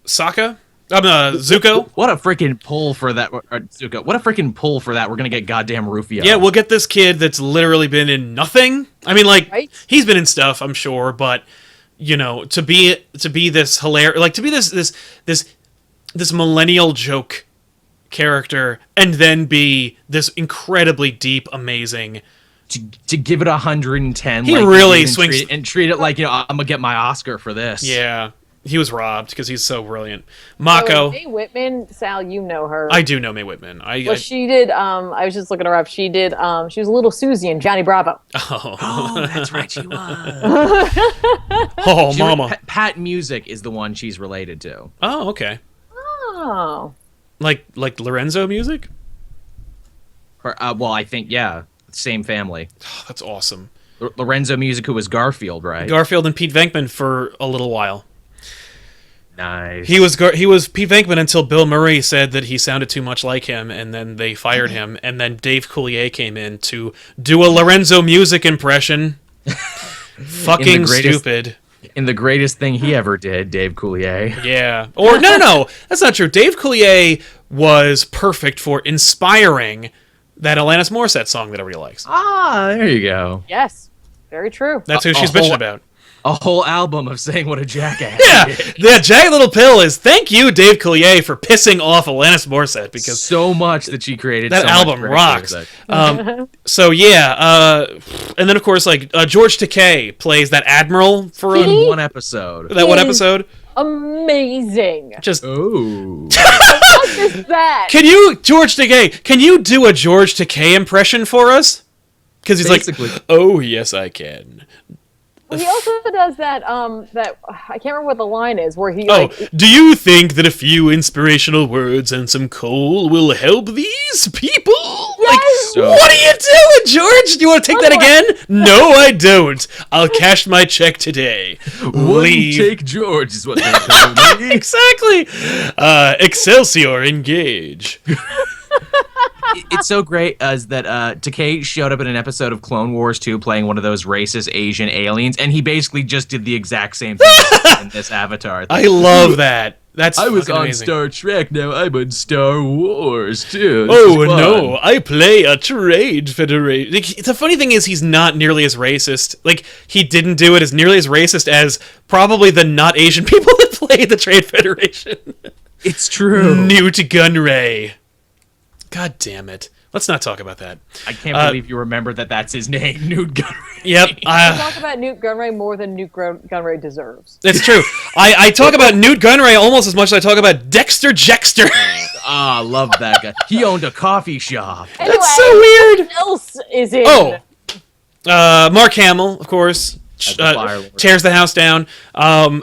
Sokka. Zuko. What a freaking pull for that, Zuko. What a freaking pull for that. We're gonna get goddamn Rufio. Yeah, we'll get this kid that's literally been in nothing. I mean, he's been in stuff, I'm sure, but to be this hilarious, like to be this millennial joke character, and then be this incredibly deep, amazing. To give it 110. He really swings and treat it like I'm gonna get my Oscar for this. Yeah. He was robbed because he's so brilliant. Mako. May Whitman, Sal, you know her. I do know May Whitman. She did. I was just looking her up. She did. She was a little Susie in Johnny Bravo. Oh, that's right, she was. Oh, mama. Pat Music is the one she's related to. Oh, okay. Oh. Like Lorenzo music? Well, I think, yeah, same family. Oh, that's awesome. Lorenzo Music, who was Garfield, right? Garfield and Pete Venkman for a little while. Nice. He was Pete Venkman until Bill Murray said that he sounded too much like him, and then they fired him. And then Dave Coulier came in to do a Lorenzo Music impression. Fucking stupid. In the greatest thing he ever did, Dave Coulier. Yeah. Or no, that's not true. Dave Coulier was perfect for inspiring that Alanis Morissette song that everybody likes. Ah, there you go. Yes. Very true. That's who she's bitching about. A whole album of saying what a jackass. Yeah, the Jagged Little Pill is thank you, Dave Coulier, for pissing off Alanis Morissette because so much that she created. That album rocks. So yeah, and then of course George Takei plays that admiral for one episode. That one episode. Amazing. Just what is that? Can you do a George Takei impression for us? Because he's basically like, oh yes, I can. Well, he also does that. That I can't remember what the line is. Where he. Do you think that a few inspirational words and some coal will help these people? Yes! What are you doing, George? Do you want to take that again? No, I don't. I'll cash my check today. Leave. Take George is what they call me. Exactly. Excelsior, engage. It's so great as that Takei showed up in an episode of Clone Wars 2 playing one of those racist Asian aliens, and he basically just did the exact same thing in this Avatar thing. I love that. I was on amazing. Star Trek, now I'm on Star Wars too. No, I play a trade federation. The funny thing is he's not nearly as racist. Like, he didn't do it as nearly as racist as probably the not Asian people that played the Trade Federation. It's true. Newt Gunray. God damn it. Let's not talk about that. I can't believe you remember that that's his name, Newt Gunray. Yep. I talk about Newt Gunray more than Newt Gunray deserves. It's true. I talk about Newt Gunray almost as much as I talk about Dexter Jexter. Ah, love that guy. He owned a coffee shop. Anyway, That's so weird. Who else is in? Mark Hamill, of course. Tears the house down.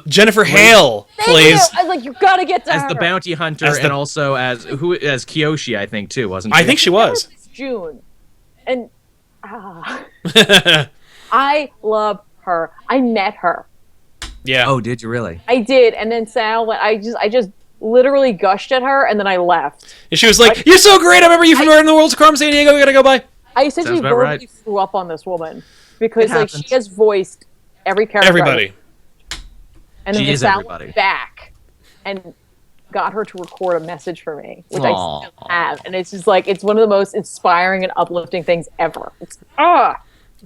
Jennifer Hale plays. I was like, you gotta get to as her. the bounty hunter, and also as Kyoshi, I think too, wasn't she? I think she was. June, and I love her. I met her. Yeah. Oh, did you really? I did, and then Sal, I just literally gushed at her, and then I left. And she was like, "You're so great! I remember you from Northern the World's Carmen San Diego. We gotta go by." I essentially verbally threw up on this woman because she has voiced every character. Everybody. And then Sal went back and got her to record a message for me, which I still have. And it's just it's one of the most inspiring and uplifting things ever. It's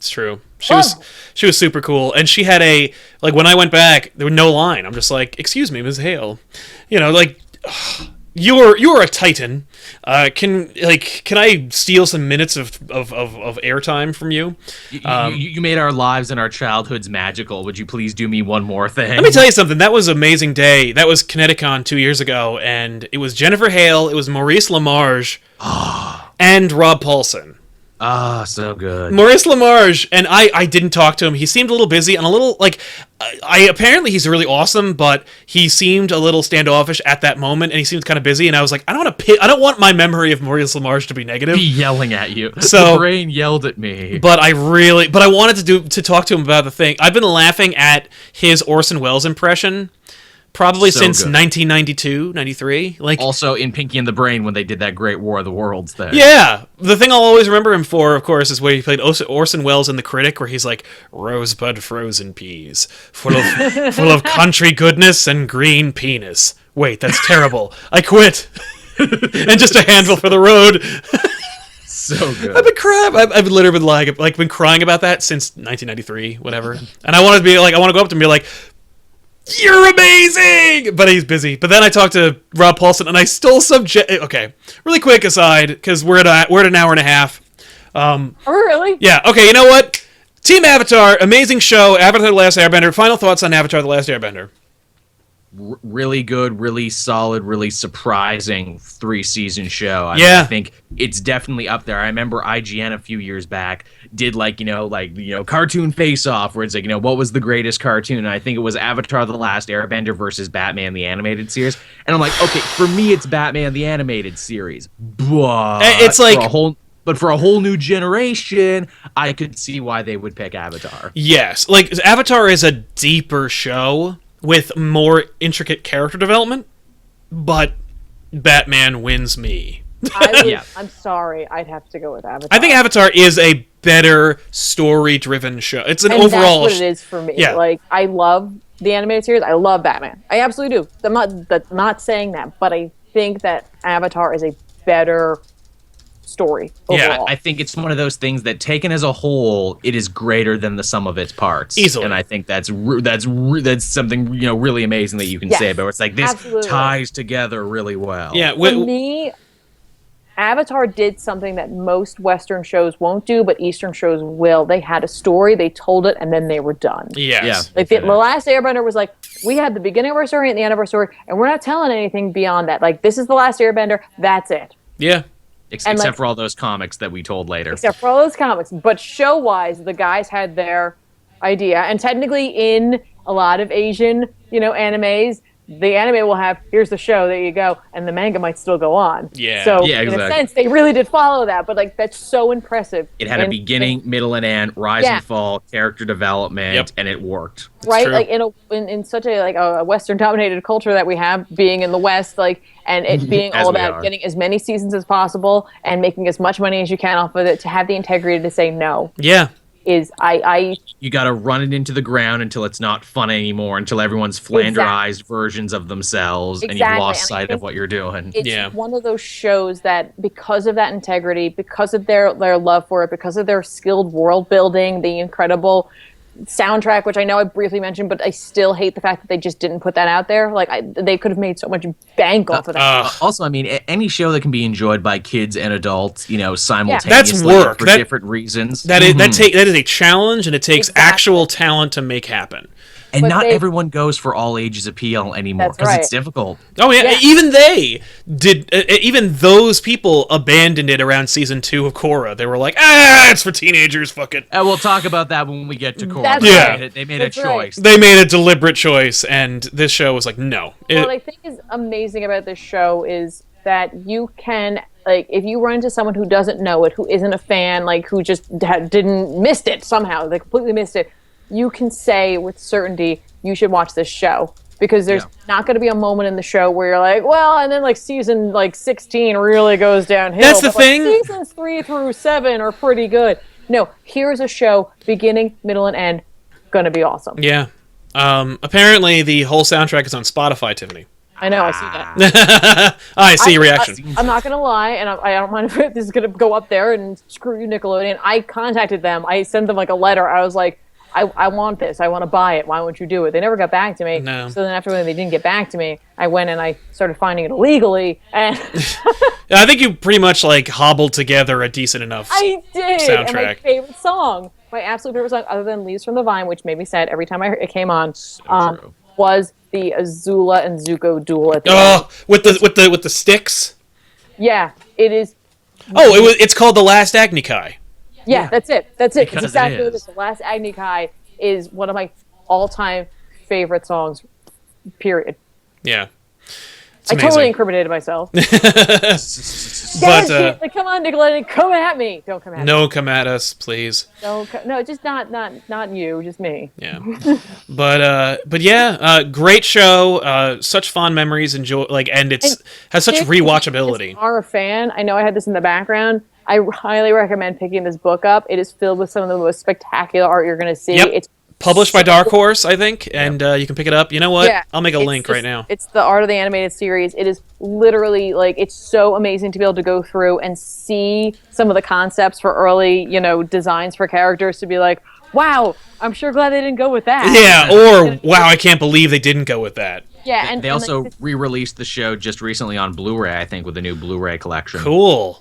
true. She was super cool, and she had when I went back, there was no line. I'm just like, "Excuse me, Ms. Hale," You're a titan. Can I steal some minutes of airtime from you? You made our lives and our childhoods magical. Would you please do me one more thing? Let me tell you something. That was an amazing day. That was Kineticon 2 years ago, and it was Jennifer Hale, it was Maurice LaMarche, and Rob Paulson. Ah, so good. Maurice LaMarche, and I didn't talk to him. He seemed a little busy and a little apparently he's really awesome, but he seemed a little standoffish at that moment, and he seemed kind of busy. And I was like, I don't want my memory of Maurice LaMarche to be negative. Be yelling at you. So the brain yelled at me. But I wanted to talk to him about the thing. I've been laughing at his Orson Welles impression. Probably since 1992, 93. Also in Pinky and the Brain when they did that great War of the Worlds thing. Yeah. The thing I'll always remember him for, of course, is where he played Orson Welles in The Critic, where he's like, "Rosebud frozen peas, full of country goodness and green penis. Wait, that's terrible. I quit." And just a handle for the road. So good. I've been crying. I've literally been been crying about that since 1993, whatever. And I want to go up to him and be like, "You're amazing!" But he's busy. But then I talked to Rob Paulson, and I still okay, really quick aside, because we're at an hour and a half. Are we really? Yeah. Okay. You know what? Team Avatar, amazing show. Avatar: The Last Airbender. Final thoughts on Avatar: The Last Airbender. really good, really solid, really surprising 3-season show. I mean, I think it's definitely up there. I remember IGN a few years back did cartoon face off, where it's like, what was the greatest cartoon? And I think it was Avatar: The Last Airbender versus Batman the Animated Series. And I'm like, okay, for me it's Batman the Animated Series. But it's like for a whole new generation, I could see why they would pick Avatar. Yes, like Avatar is a deeper show with more intricate character development, but Batman wins me. I'm sorry, I'd have to go with Avatar. I think Avatar is a better story-driven show. It's an overall. That's what it is for me. Yeah. Like, I love the animated series. I love Batman. I absolutely do. I'm not saying that, but I think that Avatar is a better story overall. Yeah, I think it's one of those things that, taken as a whole, it is greater than the sum of its parts. Easily. And I think that's something really amazing that you can say about it. It's like, this ties together really well. Yeah, for me, Avatar did something that most Western shows won't do, but Eastern shows will. They had a story, they told it, and then they were done. Yes. Like the Last Airbender was like, we had the beginning of our story and the end of our story, and we're not telling anything beyond that. Like, this is the Last Airbender, that's it. Yeah. Except for all those comics that we told later. Except for all those comics. But show-wise, the guys had their idea. And technically, in a lot of Asian, animes, the anime will have, here's the show, there you go, and the manga might still go on. Yeah. So, exactly. In a sense, they really did follow that, but, like, that's so impressive. It had a beginning, middle, and end, rise and fall, character development, and it worked. Right? Like, in such a Western-dominated culture that we have, being in the West, like, and it being all about getting as many seasons as possible and making as much money as you can off of it, to have the integrity to say no. Yeah. You got to run it into the ground until it's not fun anymore, until everyone's flanderized versions of themselves, and you've lost sight of what you're doing. It's one of those shows that, because of that integrity, because of their love for it, because of their skilled world building, the incredible soundtrack, which I know I briefly mentioned, but I still hate the fact that they just didn't put that out there. Like, they could have made so much bank off of that. Also, I mean, any show that can be enjoyed by kids and adults, simultaneously, that's work for different reasons. That is a challenge, and it takes actual talent to make happen. And but not everyone goes for all ages appeal anymore, because it's difficult. Oh yeah, even they did. Even those people abandoned it around season 2 of Korra. They were like, it's for teenagers. Fuck it. We'll talk about that when we get to Korra. They made a choice. They made a deliberate choice, and this show was like, no. What I think is amazing about this show is that you can, like, if you run into someone who doesn't know it, who isn't a fan, like, who just missed it somehow, they completely missed it, you can say with certainty, you should watch this show. Because there's not going to be a moment in the show where you're like, well, and then, like, season, 16 really goes downhill. That's the thing. Seasons 3 through 7 are pretty good. No, here's a show, beginning, middle, and end, going to be awesome. Yeah. Apparently, the whole soundtrack is on Spotify, Tiffany. I know, I see that. I see your reaction. I'm not going to lie, and I don't mind if this is going to go up there and screw you, Nickelodeon. I contacted them. I sent them, a letter. I was like, I want this. I want to buy it. Why won't you do it? They never got back to me. No. So then after when they didn't get back to me, I went and I started finding it illegally. And I think you pretty much hobbled together a decent enough I did. soundtrack. And my favorite song, my absolute favorite song, other than Leaves from the Vine, which made me sad every time it came on, was the Azula and Zuko duel at the end. with the sticks? Yeah, it is. It's called The Last Agni Kai. Yeah, that's it. That's it. Because exactly it what it is. The Last Agni Kai is one of my all-time favorite songs, period. Yeah. I totally incriminated myself. Come on, Nickelodeon, come at me. Don't come at me. No, come at us, please. No, just not you, just me. Yeah. But yeah, great show. Such fond memories. Enjoy, and has such rewatchability. If you are a fan, I know I had this in the background. I highly recommend picking this book up. It is filled with some of the most spectacular art you're going to see. Yep. It's published by Dark Horse, I think, and you can pick it up. You know what? Yeah, I'll make a link right now. It's the Art of the Animated Series. It is literally, it's so amazing to be able to go through and see some of the concepts for early, designs for characters, to be like, wow, I'm sure glad they didn't go with that. Yeah, or, wow, I can't believe they didn't go with that. Yeah, and they also re-released the show just recently on Blu-ray, I think, with the new Blu-ray collection. Cool.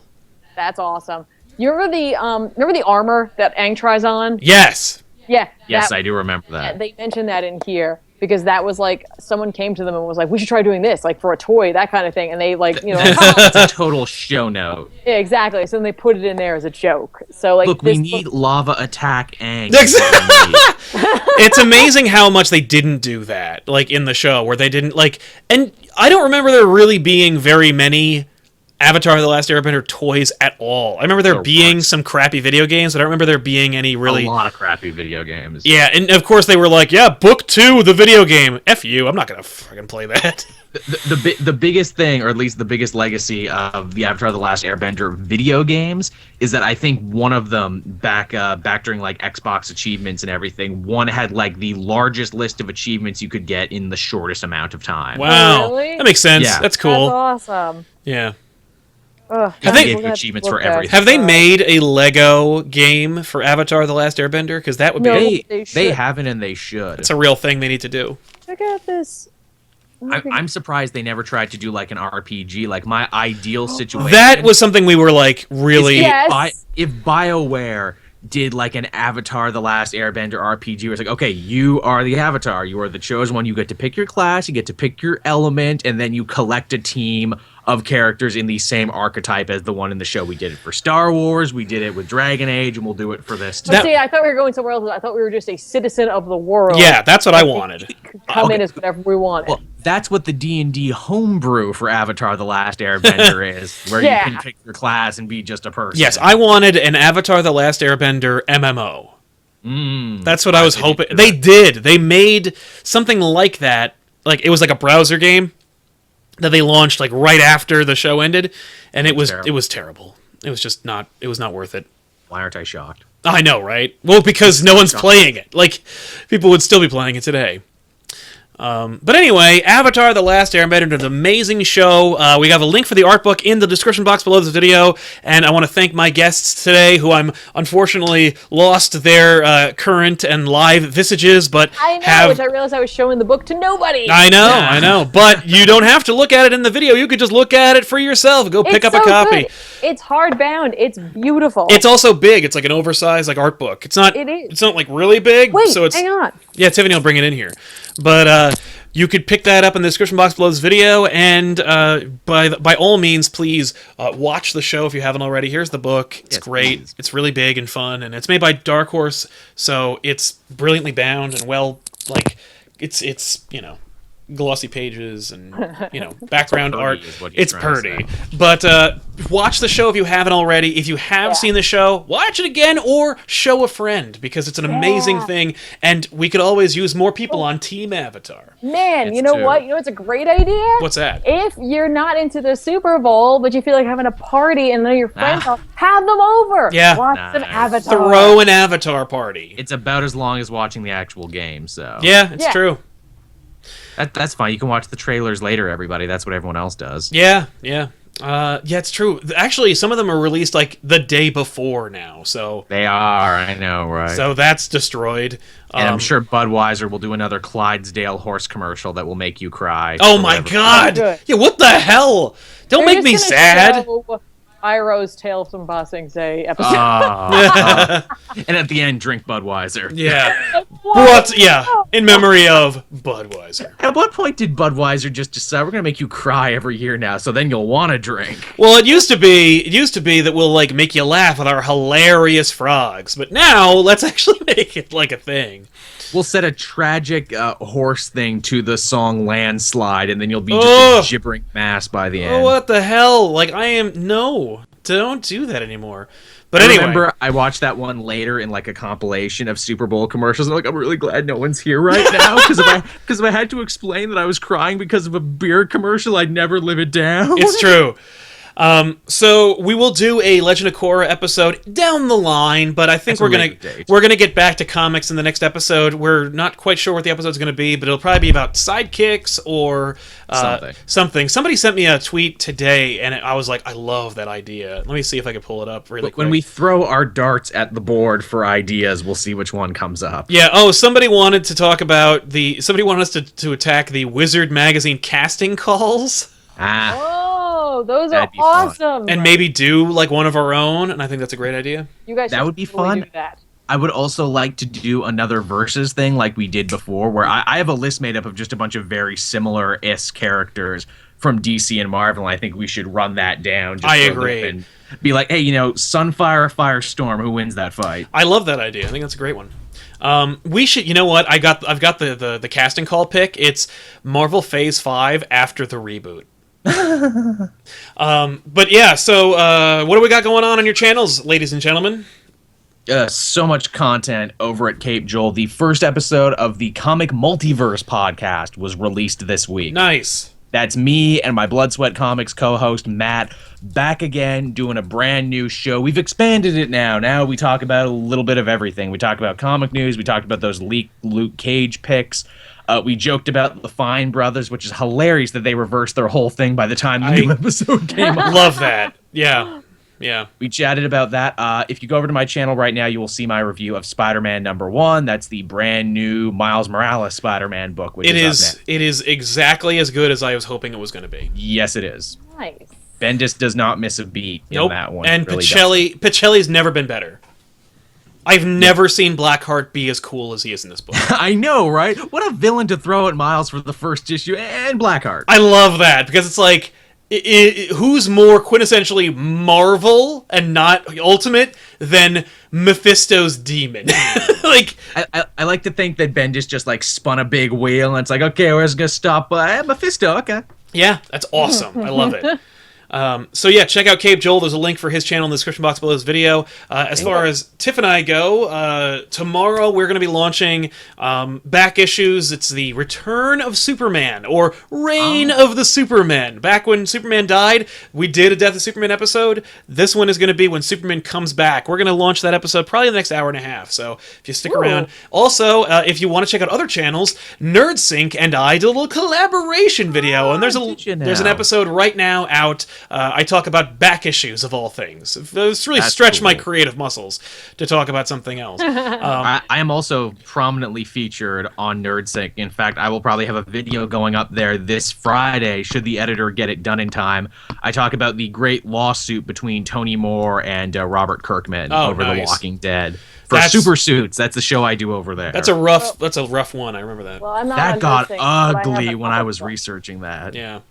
That's awesome. You remember the armor that Aang tries on? Yes. Yeah. Yes, I do remember that. They mentioned that in here. because that was like someone came to them and was like, we should try doing this, like for a toy, that kind of thing, and they like it's a total show note. Yeah, exactly. So then they put it in there as a joke. So like, look, we need lava attack Aang. It's amazing how much they didn't do that, like in the show, where they didn't like, and I don't remember there really being very many Avatar: The Last Airbender toys at all. I remember there being some crappy video games, but I don't remember there being any really... A lot of crappy video games. Yeah, and of course they were like, yeah, book 2, the video game. F you, I'm not gonna fucking play that. The biggest thing, or at least the biggest legacy of the Avatar: The Last Airbender video games is that I think one of them, back during like Xbox achievements and everything, one had like the largest list of achievements you could get in the shortest amount of time. Wow. Oh, really? That makes sense. Yeah. That's cool. That's awesome. Yeah. Ugh, Have they gave you achievements for everything? Have they made a Lego game for Avatar: The Last Airbender? Because that would be... No. They haven't, and they should. It's a real thing they need to do. Check out this. I'm surprised they never tried to do like an RPG. Like my ideal situation. That was something we were like really... Yes. If BioWare did like an Avatar: The Last Airbender RPG, where it's like, okay, you are the Avatar, you are the chosen one, you get to pick your class, you get to pick your element, and then you collect a team of characters in the same archetype as the one in the show. We did it for Star Wars, we did it with Dragon Age, and we'll do it for this too. But see, I thought we were going somewhere else. I thought we were just a citizen of the world. Yeah, that's what I wanted. Come in as whatever we wanted. Well, that's what the D&D homebrew for Avatar: The Last Airbender is, where you can pick your class and be just a person. Yes, I wanted an Avatar: The Last Airbender MMO. That's what I was hoping. They did. They made something like that. Like, it was like a browser game that they launched like right after the show ended, and it was terrible. It was just not. It was not worth it. Why aren't I shocked? I know, right? Well, because no one's playing it. Like, people would still be playing it today. But anyway, Avatar: The Last Airbender is an amazing show. We have a link for the art book in the description box below this video, and I want to thank my guests today, who I'm unfortunately lost their current and live visages, but I know, which I realized I was showing the book to nobody. I know, but you don't have to look at it in the video. You could just look at it for yourself. Go pick up a copy. Good. It's hardbound. It's beautiful. It's also big. It's like an oversized like art book. It's not. It is. It's not like really big. Wait, so it's, hang on. Yeah, Tiffany will bring it in here. But you could pick that up in the description box below this video, and by all means, please watch the show if you haven't already. Here's the book. It's great. Please. It's really big and fun, and it's made by Dark Horse, so it's brilliantly bound and well, like, it's glossy pages and background art. It's pretty. But watch the show if you haven't already. If you have seen the show, watch it again or show a friend, because it's an amazing thing, and we could always use more people on Team Avatar. Man, you know what? You know what's a great idea? What's that? If you're not into the Super Bowl, but you feel like having a party and then your friends have them over. Yeah. Watch some Avatar. Throw an Avatar party. It's about as long as watching the actual game, so. Yeah, it's true. That's fine. You can watch the trailers later, everybody. That's what everyone else does. Yeah. It's true. Actually, some of them are released like the day before now, so they are. I know, right? So that's destroyed. And I'm sure Budweiser will do another Clydesdale horse commercial that will make you cry. Oh my God! Yeah, what the hell? Don't make me sad. Iroh's Tale from Ba Sing Se episode. And at the end, drink Budweiser. Yeah. What? Yeah. In memory of Budweiser. At what point did Budweiser just decide we're gonna make you cry every year now, so then you'll want to drink? Well, it used to be that we'll like make you laugh with our hilarious frogs, but now let's actually make it like a thing. We'll set a tragic horse thing to the song Landslide, and then you'll be just a gibbering mass by the end. Oh, what the hell? Like, no, don't do that anymore. But anyway. Remember, I watched that one later in like a compilation of Super Bowl commercials. And I'm really glad no one's here right now, because if I had to explain that I was crying because of a beer commercial, I'd never live it down. It's true. So we will do a Legend of Korra episode down the line, but I think we're gonna get back to comics in the next episode. We're not quite sure what the episode's gonna be, but it'll probably be about sidekicks or something. Somebody sent me a tweet today, and I was like, I love that idea. Let me see if I can pull it up really quick. When we throw our darts at the board for ideas, we'll see which one comes up. Yeah. Oh, somebody wanted to talk about somebody wanted us to attack the Wizard magazine casting calls. Oh, those are awesome. And maybe do like one of our own, and I think that's a great idea. You guys that would be fun. Do that. I would also like to do another versus thing like we did before, where I have a list made up of just a bunch of very similar-ish characters from DC and Marvel, and I think we should run that down. Just I agree. And be like, hey, Sunfire, Firestorm, who wins that fight? I love that idea. I think that's a great one. We should, you know what? I've got the casting call pick. It's Marvel Phase 5 after the reboot. But yeah, so what do we got going on your channels, ladies and gentlemen? So much content over at Cape Joel. The first episode of the Comic Multiverse podcast was released this week. Nice. That's me and my Blood Sweat Comics co-host Matt back again doing a brand new show. We've expanded it now. Now we talk about a little bit of everything. We talk about comic news. We talked about those leaked Luke Cage picks. We joked about the Fine Brothers, which is hilarious that they reversed their whole thing by the time the new episode came out. Love that. Yeah. Yeah. We chatted about that. If you go over to my channel right now, you will see my review of Spider-Man #1. That's the brand new Miles Morales Spider-Man book. Which it is exactly as good as I was hoping it was going to be. Yes, it is. Nice. Bendis does not miss a beat in that one. And really Pacelli's never been better. I've never seen Blackheart be as cool as he is in this book. I know, right? What a villain to throw at Miles for the first issue, and Blackheart. I love that, because it's like, who's more quintessentially Marvel and not Ultimate than Mephisto's demon? Like, I like to think that Bendis just like spun a big wheel, and it's like, okay, where's it gonna stop? Mephisto, okay. Yeah, that's awesome. I love it. So yeah, check out Cape Joel. There's a link for his channel in the description box below this video. As far as Tiff and I go, tomorrow we're going to be launching back issues. It's the Return of Superman, or Reign of the Supermen. Back when Superman died, we did a Death of Superman episode. This one is going to be when Superman comes back. We're going to launch that episode probably in the next hour and a half, so if you stick around. Also, if you want to check out other channels, NerdSync and I did a little collaboration video, and there's an episode right now out. I talk about back issues of all things. It's really stretched my creative muscles to talk about something else. I am also prominently featured on NerdSync. In fact, I will probably have a video going up there this Friday, should the editor get it done in time. I talk about the great lawsuit between Tony Moore and Robert Kirkman over The Walking Dead. For Super Suits, that's the show I do over there. That's a rough one. I remember that. Well, I'm not that got NerdSync, ugly when I was researching that. Yeah.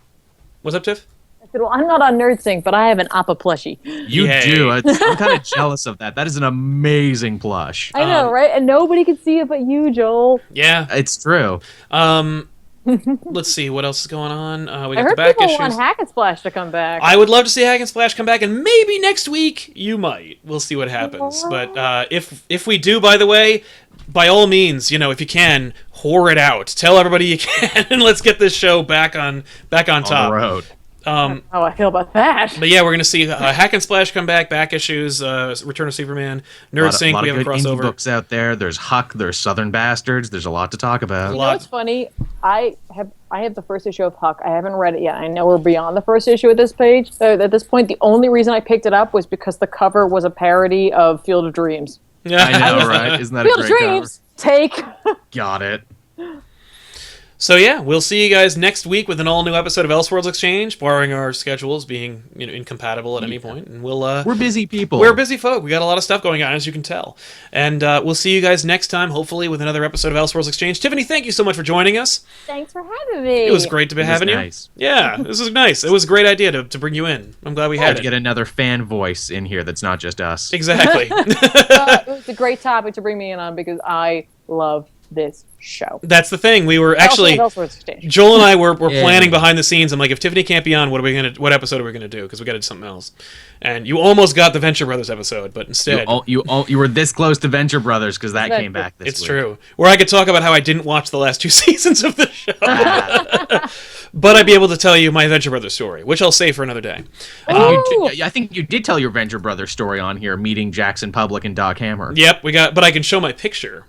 What's up, Tiff? Well, I'm not on NerdSync, but I have an Appa plushie. You do. I'm kind of jealous of that. That is an amazing plush. I know, right? And nobody can see it but you, Joel. Yeah. It's true. Let's see, what else is going on? We got I heard the back people issues. want Hack and Splash to come back. I would love to see Hack and Splash come back, and maybe next week you might. We'll see what happens. But if we do, by the way, by all means, if you can, whore it out. Tell everybody you can, and let's get this show back on top. On the road. How I feel about that. But yeah, we're going to see Hack and Splash come back issues, Return of Superman, NerdSync, we have a crossover. Indie books out there. There's Huck, there's Southern Bastards. There's a lot to talk about. You know what's funny? I have the first issue of Huck. I haven't read it yet. I know we're beyond the first issue at this page. At this point, the only reason I picked it up was because the cover was a parody of Field of Dreams. Yeah, I know, right? Isn't that Field a of great Dreams, take. Got it. So yeah, we'll see you guys next week with an all-new episode of Elseworlds Exchange, barring our schedules being incompatible at any point. And we're busy people. We're busy folk. We got a lot of stuff going on, as you can tell. And we'll see you guys next time, hopefully, with another episode of Elseworlds Exchange. Tiffany, thank you so much for joining us. Thanks for having me. It was great to be having you. Nice. Yeah, this was nice. It was a great idea to bring you in. I'm glad we had to get another fan voice in here that's not just us. Exactly. It was a great topic to bring me in on because I love this show. That's the thing. We were actually Joel and I were planning behind the scenes. I'm like, if Tiffany can't be on, what episode are we gonna do? Because we got to do something else. And you almost got the Venture Brothers episode, but instead you were this close to Venture Brothers because that came back this week. It's true. Where I could talk about how I didn't watch the last 2 seasons of the show. But I'd be able to tell you my Venture Brothers story, which I'll save for another day. I think you did tell your Venture Brothers story on here, meeting Jackson Public and Doc Hammer. Yep, but I can show my picture.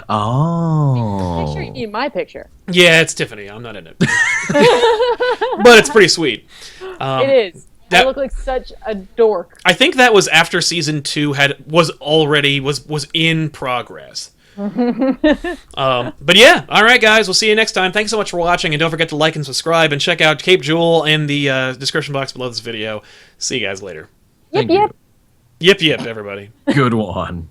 Oh. Make sure you need my picture. Yeah, it's Tiffany. I'm not in it. But it's pretty sweet. It is. I look like such a dork. I think that was after season 2 was in progress. But yeah, all right, guys. We'll see you next time. Thanks so much for watching, and don't forget to like and subscribe, and check out Cape Joel in the description box below this video. See you guys later. Yep, yep. Yip, yip, everybody. Good one.